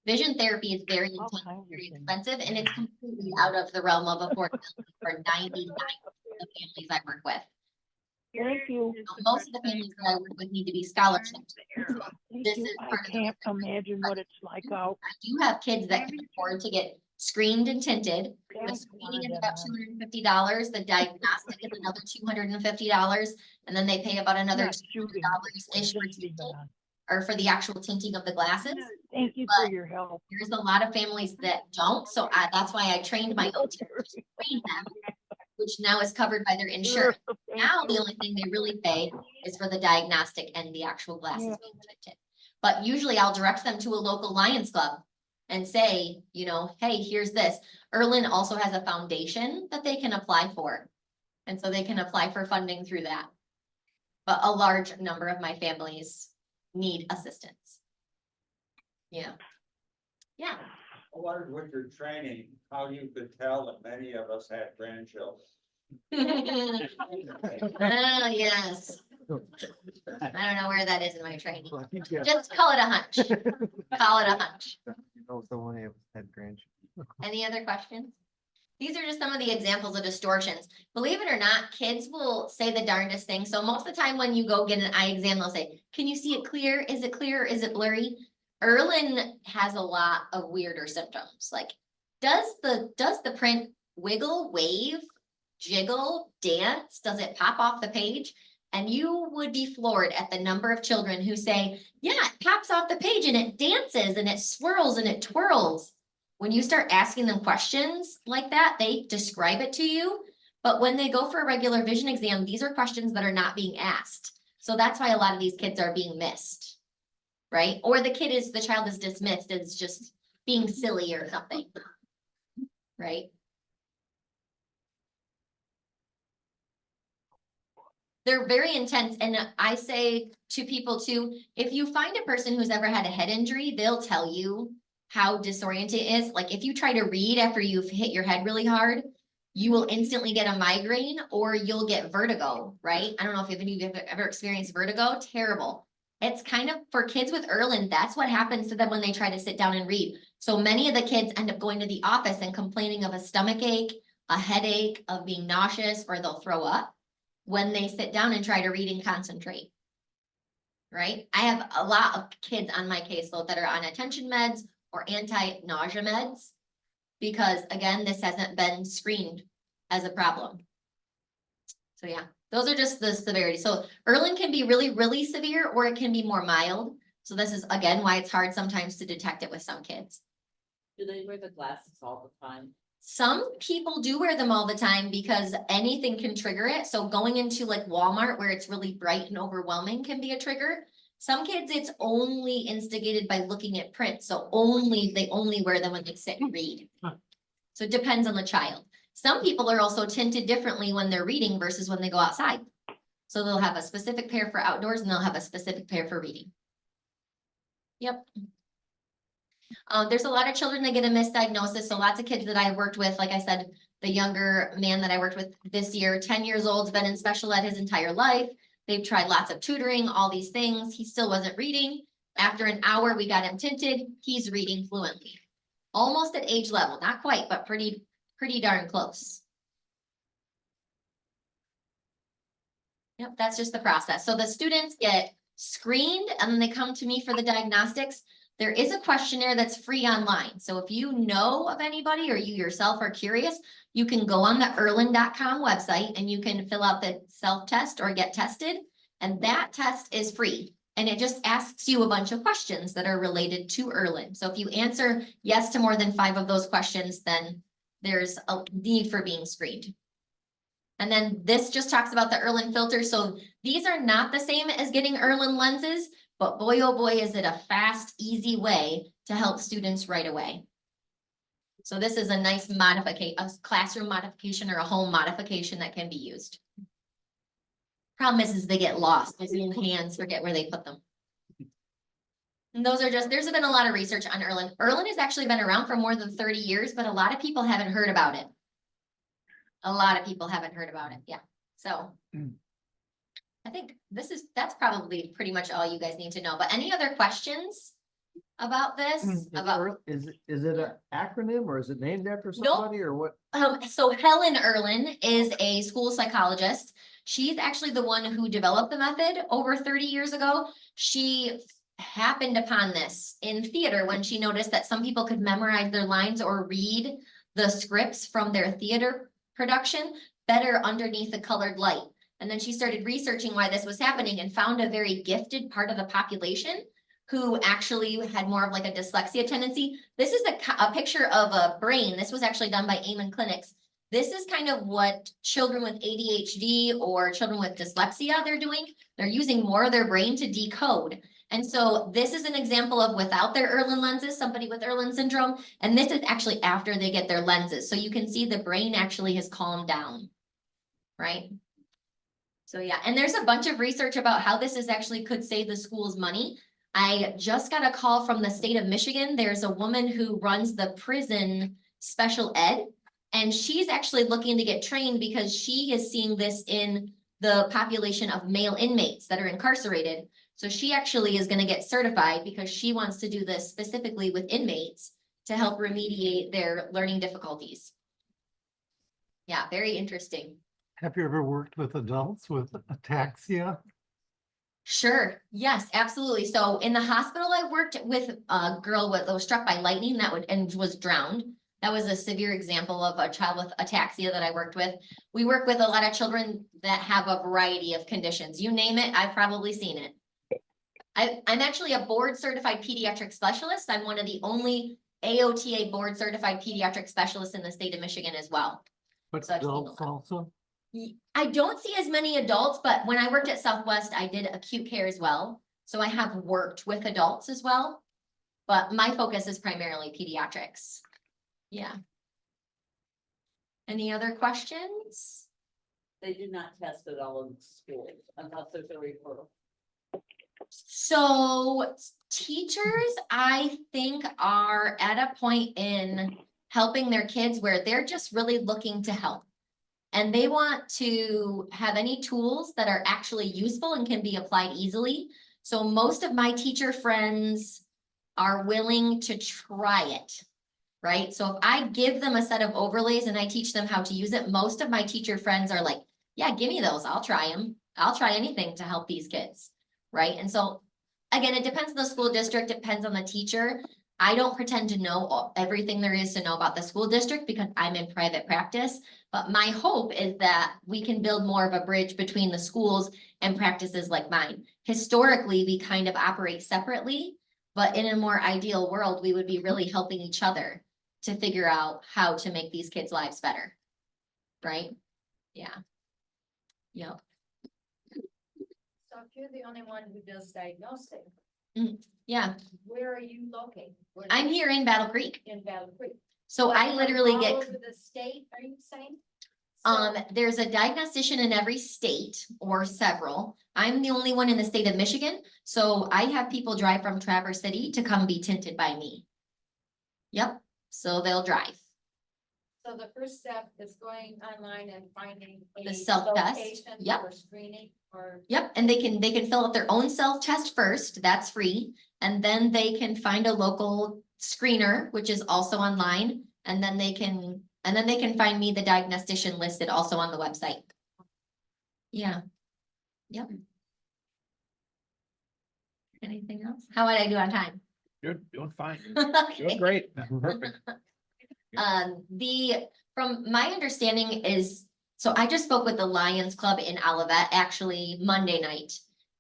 Vision therapy is very All intense, kinds of very things. expensive, and it's completely out of the realm of affordability for 99% of the families I work with. Thank you. Most of the families that I work with need to be scholarships. Thank This you. is I part of the can't reason. imagine what it's like out. I do have kids that can afford to get screened and tinted. The That's screening one is of about them. $250, the diagnostic is another $250, and then they pay about another Not shooting, $200-ish for just leave it tinting, on. or for the actual tinting of the glasses. Thank you for your help. There's a lot of families that don't, so that's why I trained my OT to train them, which now is covered by their insurance. Now, the only thing they really pay is for the diagnostic and the actual glasses Yeah. being tinted. But usually I'll direct them to a local Lions Club and say, you know, hey, here's this. Erlin also has a foundation that they can apply for. And so they can apply for funding through that. But a large number of my families need assistance. Yeah. Yeah. I wondered with your training, how you could tell that many of us had grandchildren. Oh, yes. I don't know where that is in my training. Just call it a hunch. Call it a hunch. You know someone who had grandchildren. Any other questions? These are just some of the examples of distortions. Believe it or not, kids will say the darndest thing. So most of the time when you go get an eye exam, they'll say, can you see it clear? Is it clear? Is it blurry? Erlin has a lot of weirder symptoms. Like, does the print wiggle, wave, jiggle, dance? Does it pop off the page? And you would be floored at the number of children who say, yeah, it pops off the page and it dances and it swirls and it twirls. When you start asking them questions like that, they describe it to you. But when they go for a regular vision exam, these are questions that are not being asked. So that's why a lot of these kids are being missed, right? Or the child is dismissed as just being silly or something, right? They're very intense. And I say to people too, if you find a person who's ever had a head injury, they'll tell you how disoriented it is. Like if you try to read after you've hit your head really hard, you will instantly get a migraine or you'll get vertigo, right? I don't know if any of you have ever experienced vertigo. Terrible. It's kind of for kids with Erlin, that's what happens to them when they try to sit down and read. So many of the kids end up going to the office and complaining of a stomach ache, a headache, of being nauseous, or they'll throw up when they sit down and try to read and concentrate. Right? I have a lot of kids on my caseload that are on attention meds or anti-nausea meds, because again, this hasn't been screened as a problem. So yeah, those are just the severity. So Erlin can be really, really severe, or it can be more mild. So this is again why it's hard sometimes to detect it with some kids. Do they wear the glasses all the time? Some people do wear them all the time because anything can trigger it. So going into like Walmart where it's really bright and overwhelming can be a trigger. Some kids, it's only instigated by looking at print. So they only wear them when they sit and read. So it depends on the child. Some people are also tinted differently when they're reading versus when they go outside. So they'll have a specific pair for outdoors and they'll have a specific pair for reading. Yep. There's a lot of children that get a misdiagnosis. So lots of kids that I worked with, like I said, the younger man that I worked with this year, 10 years old, has been in special ed his entire life. They've tried lots of tutoring, all these things. He still wasn't reading. After an hour, we got him tinted. He's reading fluently. Almost at age level, not quite, but pretty darn close. Yep, that's just the process. So the students get screened and then they come to me for the diagnostics. There is a questionnaire that's free online. So if you know of anybody or you yourself are curious, you can go on the erlin.com website and you can fill out the self-test or get tested. And that test is free. And it just asks you a bunch of questions that are related to Erlin. So if you answer yes to more than 5 of those questions, then there's a need for being screened. And then this just talks about the Erlin filter. So these are not the same as getting Erlin lenses, but boy, oh boy, is it a fast, easy way to help students right away. So this is a nice modification, a classroom modification or a home modification that can be used. Problem is they get lost. The Zoom hands forget where they put them. And those are just, there's been a lot of research on Erlin. Erlin has actually been around for more than 30 years, but a lot of people haven't heard about it. A lot of people haven't heard about it. Yeah. So I think that's probably pretty much all you guys need to know. But any other questions about this? Is it an acronym or is it named after Nope. somebody or what? So Helen Erlin is a school psychologist. She's actually the one who developed the method over 30 years ago. She happened upon this in theater when she noticed that some people could memorize their lines or read the scripts from their theater production better underneath the colored light. And then she started researching why this was happening and found a very gifted part of the population who actually had more of like a dyslexia tendency. This is a picture of a brain. This was actually done by Amen Clinics. This is kind of what children with ADHD or children with dyslexia they're doing. They're using more of their brain to decode. And so this is an example of without their Erlin lenses, somebody with Erlin syndrome, and this is actually after they get their lenses. So you can see the brain actually has calmed down, right? So yeah, and there's a bunch of research about how this is actually could save the schools money. I just got a call from the state of Michigan. There's a woman who runs the prison special ed, and she's actually looking to get trained because she is seeing this in the population of male inmates that are incarcerated. So she actually is going to get certified because she wants to do this specifically with inmates to help remediate their learning difficulties. Yeah, very interesting. Have you ever worked with adults with ataxia? Sure. Yes, absolutely. So in the hospital, I worked with a girl that was struck by lightning and was drowned. That was a severe example of a child with ataxia that I worked with. We work with a lot of children that have a variety of conditions. You name it, I've probably seen it. I'm actually a board certified pediatric specialist. I'm one of the only AOTA board certified pediatric specialists in the state of Michigan as well. But So I've seen a adults lot. also? I don't see as many adults, but when I worked at Southwest, I did acute care as well. So I have worked with adults as well, but my focus is primarily pediatrics. Yeah. Any other questions? They do not test at all in schools unless there's a referral. So teachers, I think, are at a point in helping their kids where they're just really looking to help. And they want to have any tools that are actually useful and can be applied easily. So most of my teacher friends are willing to try it, right? So if I give them a set of overlays and I teach them how to use it, most of my teacher friends are like, yeah, give me those. I'll try them. I'll try anything to help these kids, right? And so again, it depends on the school district, it depends on the teacher. I don't pretend to know everything there is to know about the school district because I'm in private practice. But my hope is that we can build more of a bridge between the schools and practices like mine. Historically, we kind of operate separately, but in a more ideal world, we would be really helping each other to figure out how to make these kids' lives better. Right? Yeah. Yep. So if you're the only one who does diagnostic, Yeah. where are you located? I'm here in Battle Creek. In Battle Creek. So I literally All get, over the state, are you saying? there's a diagnostician in every state or several. I'm the only one in the state of Michigan. So I have people drive from Traverse City to come be tinted by me. Yep. So they'll drive. So the first step is going online and finding a The self-test. location Yep. for screening or. Yep, and they can fill out their own self-test first, that's free. And then they can find a local screener, which is also online. And then they can find me, the diagnostician, listed also on the website. Yeah. Yep. Anything else? How would I do on time? You're doing fine. Okay. Doing great. Perfect. From my understanding is, so I just spoke with the Lions Club in Olivet, actually Monday night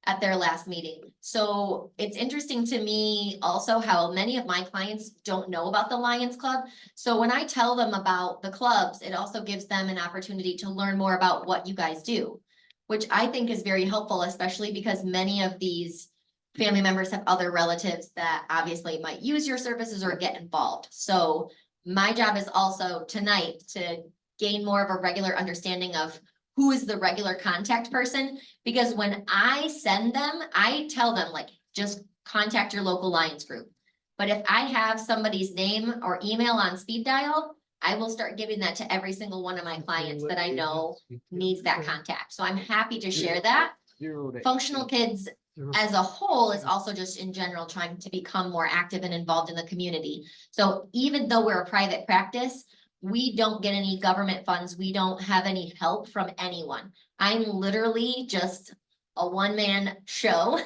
at their last meeting. So it's interesting to me also how many of my clients don't know about the Lions Club. So when I tell them about the clubs, it also gives them an opportunity to learn more about what you guys do, which I think is very helpful, especially because many of these family members have other relatives that obviously might use your services or get involved. So my job is also tonight to gain more of a regular understanding of who is the regular contact person. Because when I send them, I tell them like, just contact your local Lions group. But if I have somebody's name or email on speed dial, I will start giving that to every single one of my clients that I know needs that contact. So I'm happy to share that. Functional Kids as a whole is also just in general trying to become more active and involved in the community. So even though we're a private practice, we don't get any government funds. We don't have any help from anyone. I'm literally just a one-man show,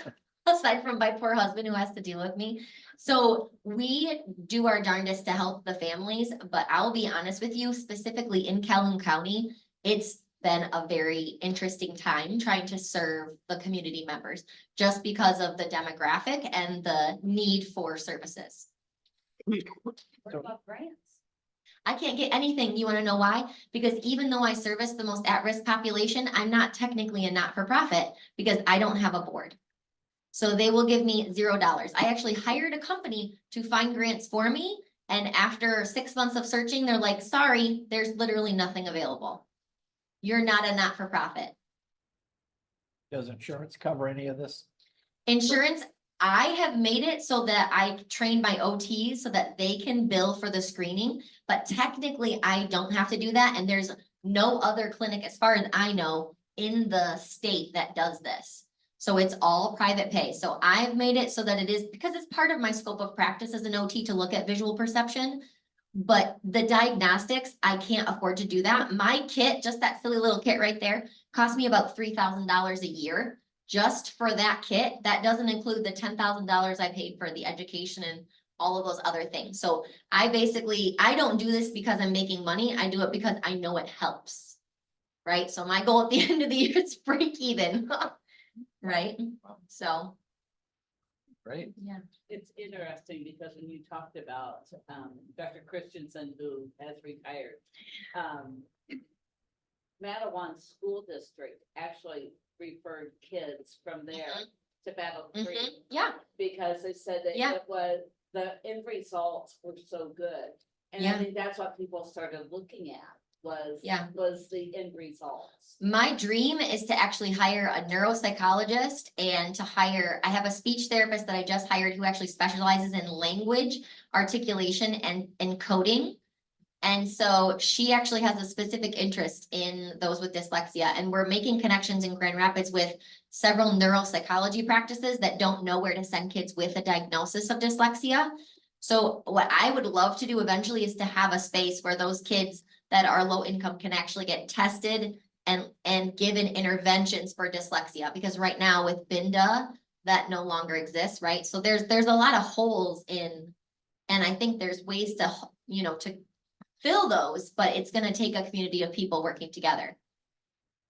aside from my poor husband who has to deal with me. So we do our darndest to help the families, but I'll be honest with you, specifically in Calhoun County, it's been a very interesting time trying to serve the community members just because of the demographic and the need for services. What about grants? I can't get anything. You want to know why? Because even though I service the most at-risk population, I'm not technically a not-for-profit because I don't have a board. So they will give me $0. I actually hired a company to find grants for me. And after 6 months of searching, they're like, sorry, there's literally nothing available. You're not a not-for-profit. Does insurance cover any of this? Insurance, I have made it so that I train my OTs so that they can bill for the screening, but technically I don't have to do that. And there's no other clinic, as far as I know, in the state that does this. So it's all private pay. So I've made it so that it is, because it's part of my scope of practice as an OT to look at visual perception. But the diagnostics, I can't afford to do that. My kit, just that silly little kit right there, cost me about $3,000 a year. Just for that kit. That doesn't include the $10,000 I paid for the education and all of those other things. So I don't do this because I'm making money. I do it because I know it helps. Right? So my goal at the end of the year is break even. Right? So. Right. Yeah. It's interesting because when you talked about Dr. Christensen, who has retired, Mattawan School District actually referred kids from there to Battle Creek. Yeah. Because they said that Yeah. it was, the end results were so good. And Yeah. I think that's what people started looking at was the end results. My dream is to actually hire a neuropsychologist and I have a speech therapist that I just hired who actually specializes in language, articulation, and encoding. And so she actually has a specific interest in those with dyslexia. And we're making connections in Grand Rapids with several neuropsychology practices that don't know where to send kids with a diagnosis of dyslexia. So what I would love to do eventually is to have a space where those kids that are low income can actually get tested and given interventions for dyslexia. Because right now with BINDA, that no longer exists, right? So there's a lot of holes in, and I think there's ways to, to fill those, but it's gonna take a community of people working together.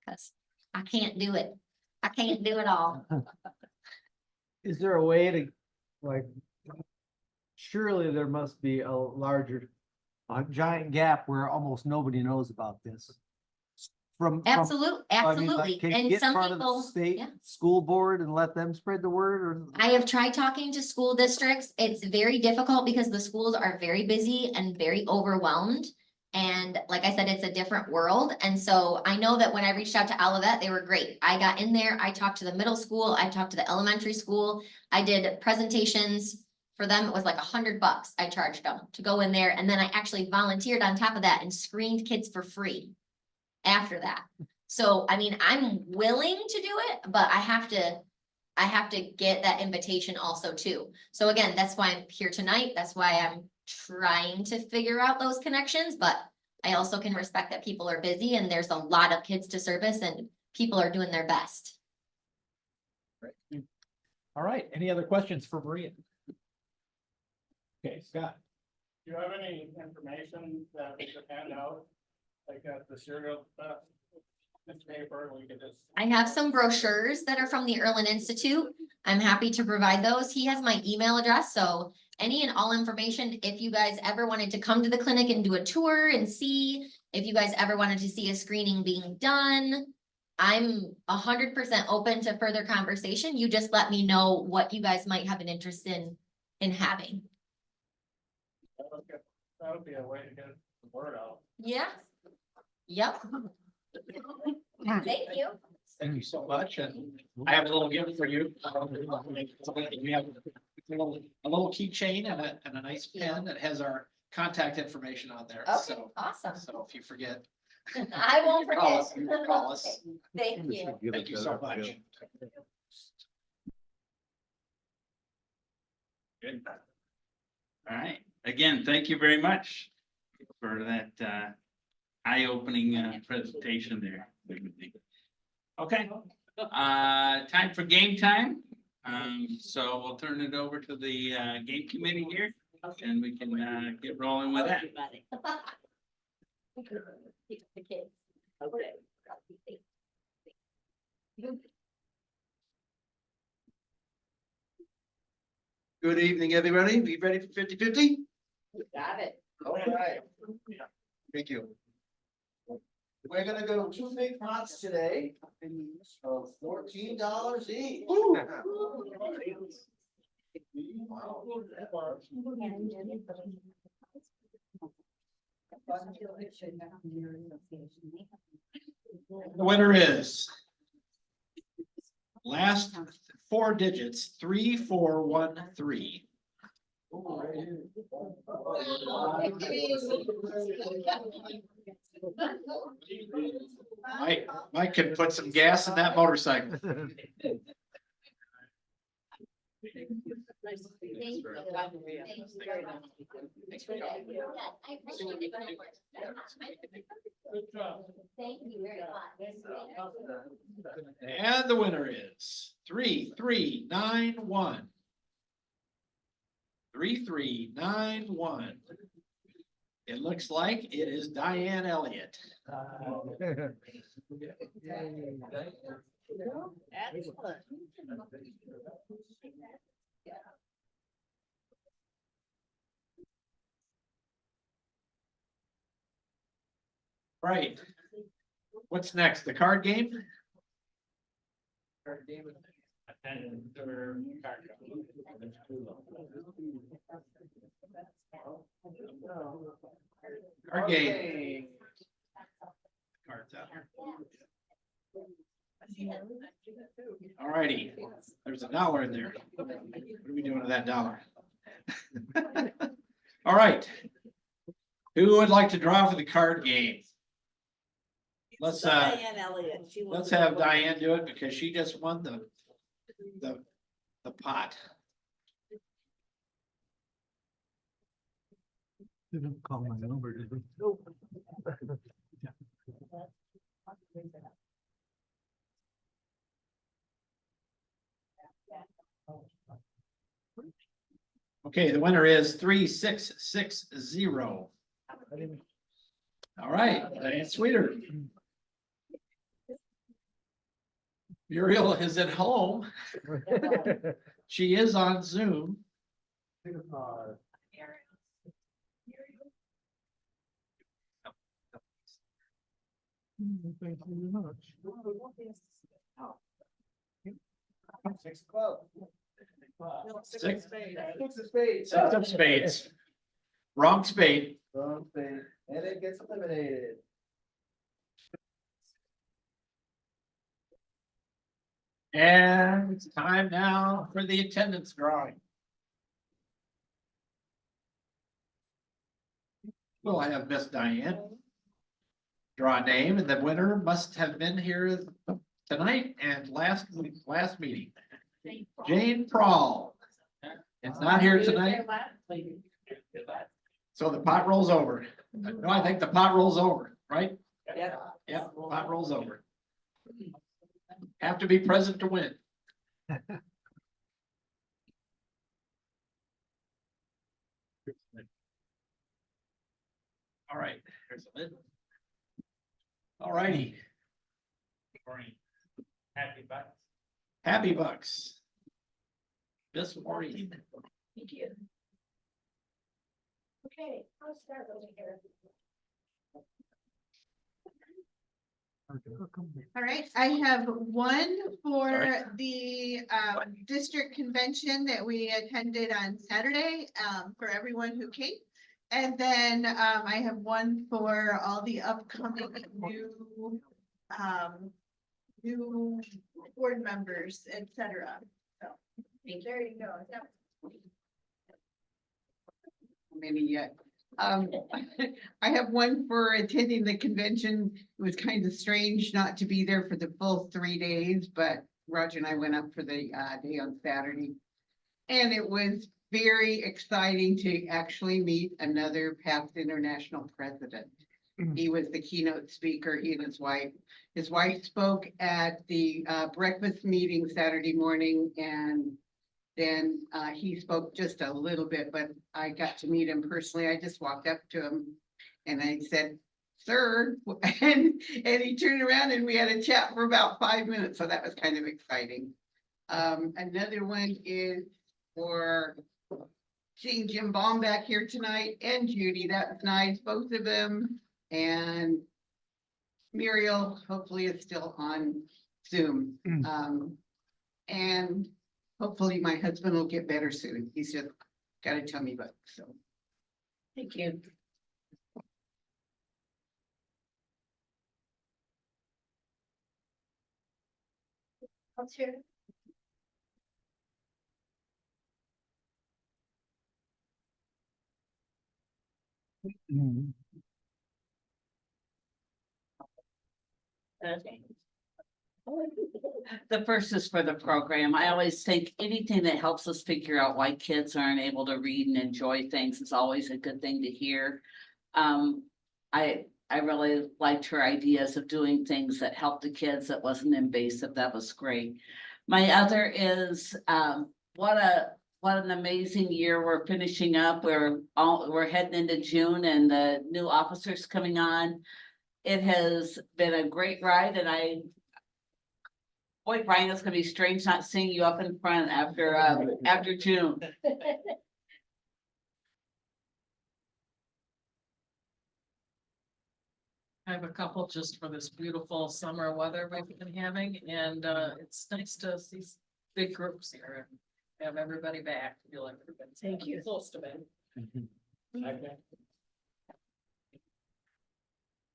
Cause I can't do it. I can't do it all. Is there a way to, like, surely there must be a giant gap where almost nobody knows about this. Absolutely, I mean, like, absolutely. can you And get in some front of the people, state yeah. school board and let them spread the word, or? I have tried talking to school districts. It's very difficult because the schools are very busy and very overwhelmed. And like I said, it's a different world. And so I know that when I reached out to Olivet, they were great. I got in there, I talked to the middle school, I talked to the elementary school. I did presentations for them. It was like $100 I charged them to go in there. And then I actually volunteered on top of that and screened kids for free after that. So, I mean, I'm willing to do it, but I have to get that invitation also too. So again, that's why I'm here tonight. That's why I'm trying to figure out those connections, but I also can respect that people are busy and there's a lot of kids to service and people are doing their best. All right, any other questions for Maria? Okay, Scott. Do you have any information that we could hand out, like at the cereal, newspaper, we could just. I have some brochures that are from the Erlen Institute. I'm happy to provide those. He has my email address, so any and all information, if you guys ever wanted to come to the clinic and do a tour and see, if you guys ever wanted to see a screening being done, I'm 100% open to further conversation. You just let me know what you guys might have an interest in having. That would be a way to get the word out. Yeah. Yep. Thank you. Thank you so much, and I have a little gift for you. We have a little keychain and a nice pen that has our contact information on there, Okay, so. awesome. So if you forget, I won't call forget. us, you can call us. Thank you. Thank you so much. Good. All right, again, thank you very much for that eye-opening presentation there. Okay, time for game time. So we'll turn it over to the game committee here and we can get rolling with that. The kids. Good evening, everybody. Be ready for 50-50? Got it. All right. Thank you. We're gonna go 2 big pots today of $14 each. The winner is last 4 digits, 3413. Mike can put some gas in that motorcycle. Thank you very much. And the winner is 3391. 3391. It looks like it is Diane Elliott. Right. What's next? The card game? Card game. Cards out. All righty. There's $1 in there. What are we doing with that $1? All right. Who would like to draw for the card game? Let's have Diane do it because she just won the pot. Didn't call my number, did we? Okay, the winner is 3660. All right, Diane Sweeter. Muriel is at home. She is on Zoom. Thank you very much. 6 club. Six of spades. 6 of spades. Wrong spade. Wrong spade. And it gets eliminated. And it's time now for the attendance drawing. We'll have Miss Diane draw a name, and the winner must have been here tonight and last meeting. Jane Prawl. It's not here tonight. So the pot rolls over. No, I think the pot rolls over, right? Yep, pot rolls over. Have to be present to win. All right, there's a lid. All righty, Morning. Happy bucks. happy bucks. Miss Maureen. Thank you. Okay, I'll start over here. All right, I have one for Sorry. the district convention that we attended on Saturday for everyone who came. And then I have one for all the upcoming new board members, et cetera. So there you go. Maybe yet. I have one for attending the convention. It was kind of strange not to be there for the full 3 days, but Roger and I went up for the day on Saturday. And it was very exciting to actually meet another past international president. He was the keynote speaker, he and his wife. His wife spoke at the breakfast meeting Saturday morning, and then he spoke just a little bit, but I got to meet him personally. I just walked up to him and I said, "Sir," and he turned around and we had a chat for about 5 minutes. So that was kind of exciting. Another one is for seeing Jim Baum back here tonight and Judy. That's nice, both of them. And Muriel hopefully is still on Zoom. And hopefully my husband will get better soon. He's just got a tummy bug, so. Thank you. Let's hear it. The first is for the program. I always think anything that helps us figure out why kids aren't able to read and enjoy things is always a good thing to hear. I really liked her ideas of doing things that help the kids, that wasn't invasive. That was great. My other is, what an amazing year we're finishing up. We're heading into June and the new officers coming on. It has been a great ride, and boy, Brian, it's gonna be strange not seeing you up in front after June. I have a couple just for this beautiful summer weather we've been having, and it's nice to see big groups here and have everybody back. Feel like everybody's Thank you. close to me.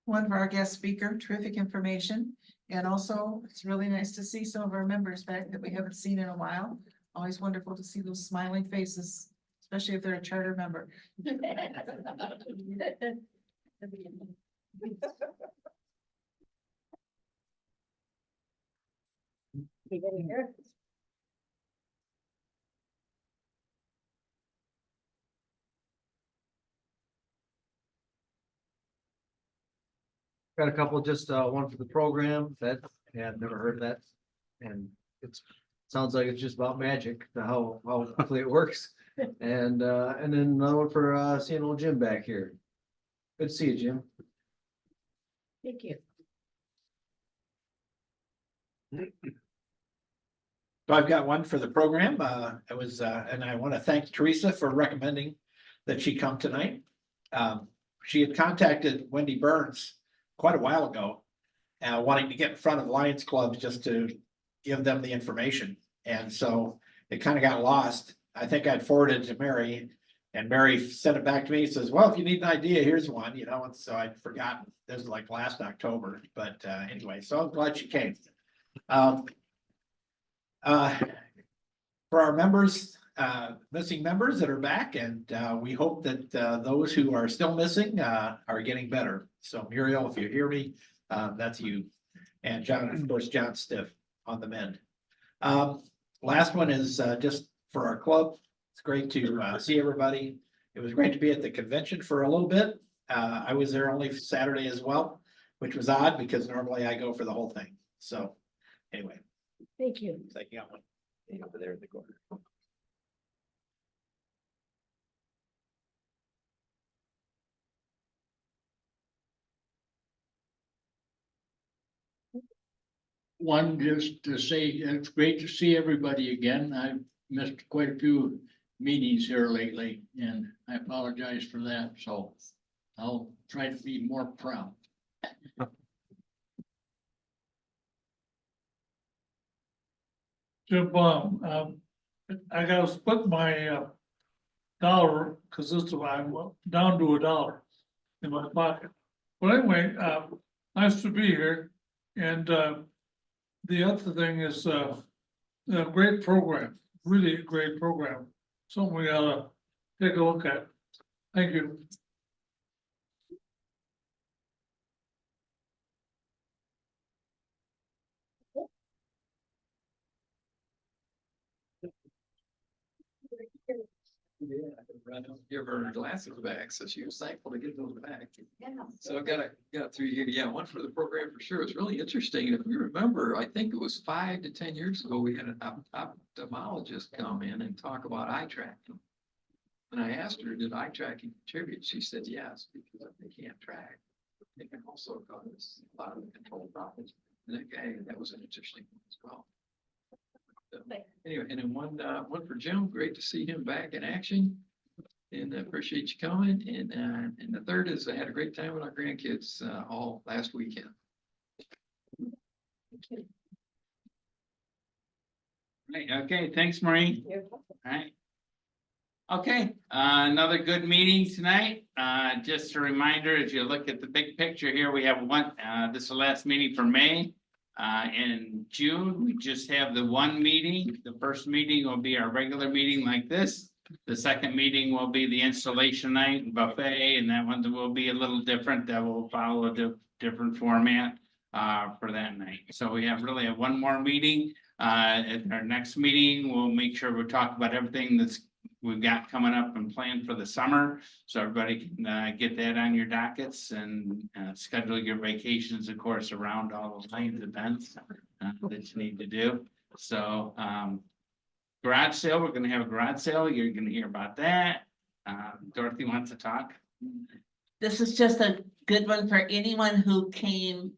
One for our guest speaker, terrific information. And also, it's really nice to see some of our members back that we haven't seen in a while. Always wonderful to see those smiling faces, especially if they're a charter member. Got a couple, just one for the program that I had never heard that. And sounds like it's just about magic, how quickly it works. And then another one for seeing old Jim back here. Good to see you, Jim. Thank you. So I've got one for the program. It was, and I want to thank Teresa for recommending that she come tonight. She had contacted Wendy Burns quite a while ago, wanting to get in front of Lions clubs just to give them the information. And so it kind of got lost. I think I'd forwarded it to Mary, and Mary sent it back to me. Says, "Well, if you need an idea, here's one," and so I'd forgotten. This was like last October, but anyway, so I'm glad she came. For our members, missing members that are back, and we hope that those who are still missing are getting better. So Muriel, if you hear me, that's you. And John, of course, John Stiff on the mend. Last one is just for our club. It's great to see everybody. It was great to be at the convention for a little bit. I was there only Saturday as well, which was odd because normally I go for the whole thing. So anyway. Thank you. Taking out one over there in the corner. one, just to say, it's great to see everybody again. I've missed quite a few meetings here lately, and I apologize for that, so I'll try to be more prompt. Jim Baum, I gotta split my dollar, cause this is why I'm down to $1 in my pocket. But anyway, nice to be here, and the other thing is a great program, really a great program. Something we oughta take a look at. Thank you. Give her glasses back, so she was thankful to get those back. So I got through here, yeah, one for the program for sure. It's really interesting. And if you remember, I think it was 5 to 10 years ago, we had an ophthalmologist come in and talk about eye tracking. And I asked her, did eye tracking contribute? She said, yes, because if they can't track, they can also cause a lot of control problems. And that was an interesting one as well. Anyway, and then one for Jim, great to see him back in action. And I appreciate you coming. And the third is I had a great time with our grandkids, all last weekend. Right, okay, thanks, Marie. Alright. Okay, another good meeting tonight. Just a reminder, as you look at the big picture here, we have one, this is the last meeting for May. In June, we just have the one meeting. The first meeting will be our regular meeting like this. The second meeting will be the installation night buffet, and that one will be a little different. That will follow a different format for that night. So we really have one more meeting. At our next meeting, we'll make sure we talk about everything we've got coming up and planned for the summer. So everybody can get that on your dockets and schedule your vacations, of course, around all those Lions events that you need to do. So garage sale, we're gonna have a garage sale. You're gonna hear about that. Dorothy wants to talk. This is just a good one for anyone who came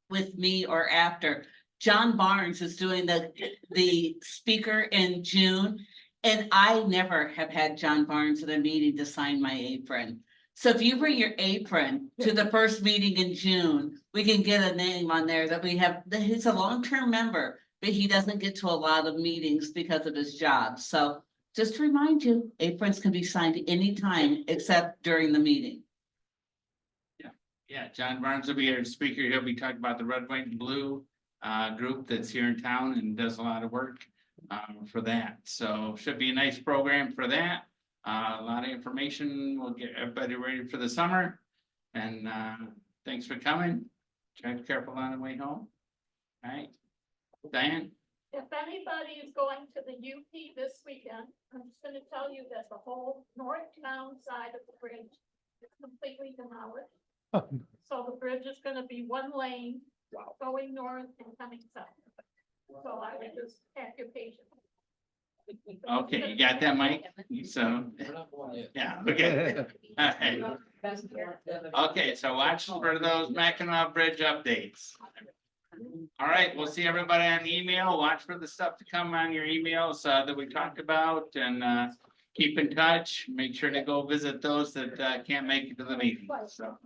with me or after. John Barnes is doing the speaker in June. And I never have had John Barnes at a meeting to sign my apron. So if you bring your apron to the first meeting in June, we can get a name on there that we have, he's a long-term member, but he doesn't get to a lot of meetings because of his job. So just to remind you, aprons can be signed anytime except during the meeting. Yeah, John Barnes will be our speaker. He'll be talking about the red, white, and blue group that's here in town and does a lot of work for that. So should be a nice program for that. A lot of information. We'll get everybody ready for the summer. And thanks for coming. Drive careful on the way home. All right, Diane. If anybody is going to the UP this weekend, I'm just gonna tell you that the whole north town side of the bridge is completely demolished. So the bridge is gonna be one lane going north and coming south. So I would just have your patience. Okay, you got that, Mike? So, yeah, okay. Okay. Okay, so watch for those Mackinac Bridge updates. All right, we'll see everybody on email. Watch for the stuff to come on your emails that we talked about, and keep in touch. Make sure to go visit those that can't make it to the meeting. So,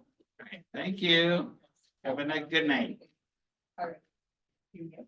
okay, thank you. Have a good night.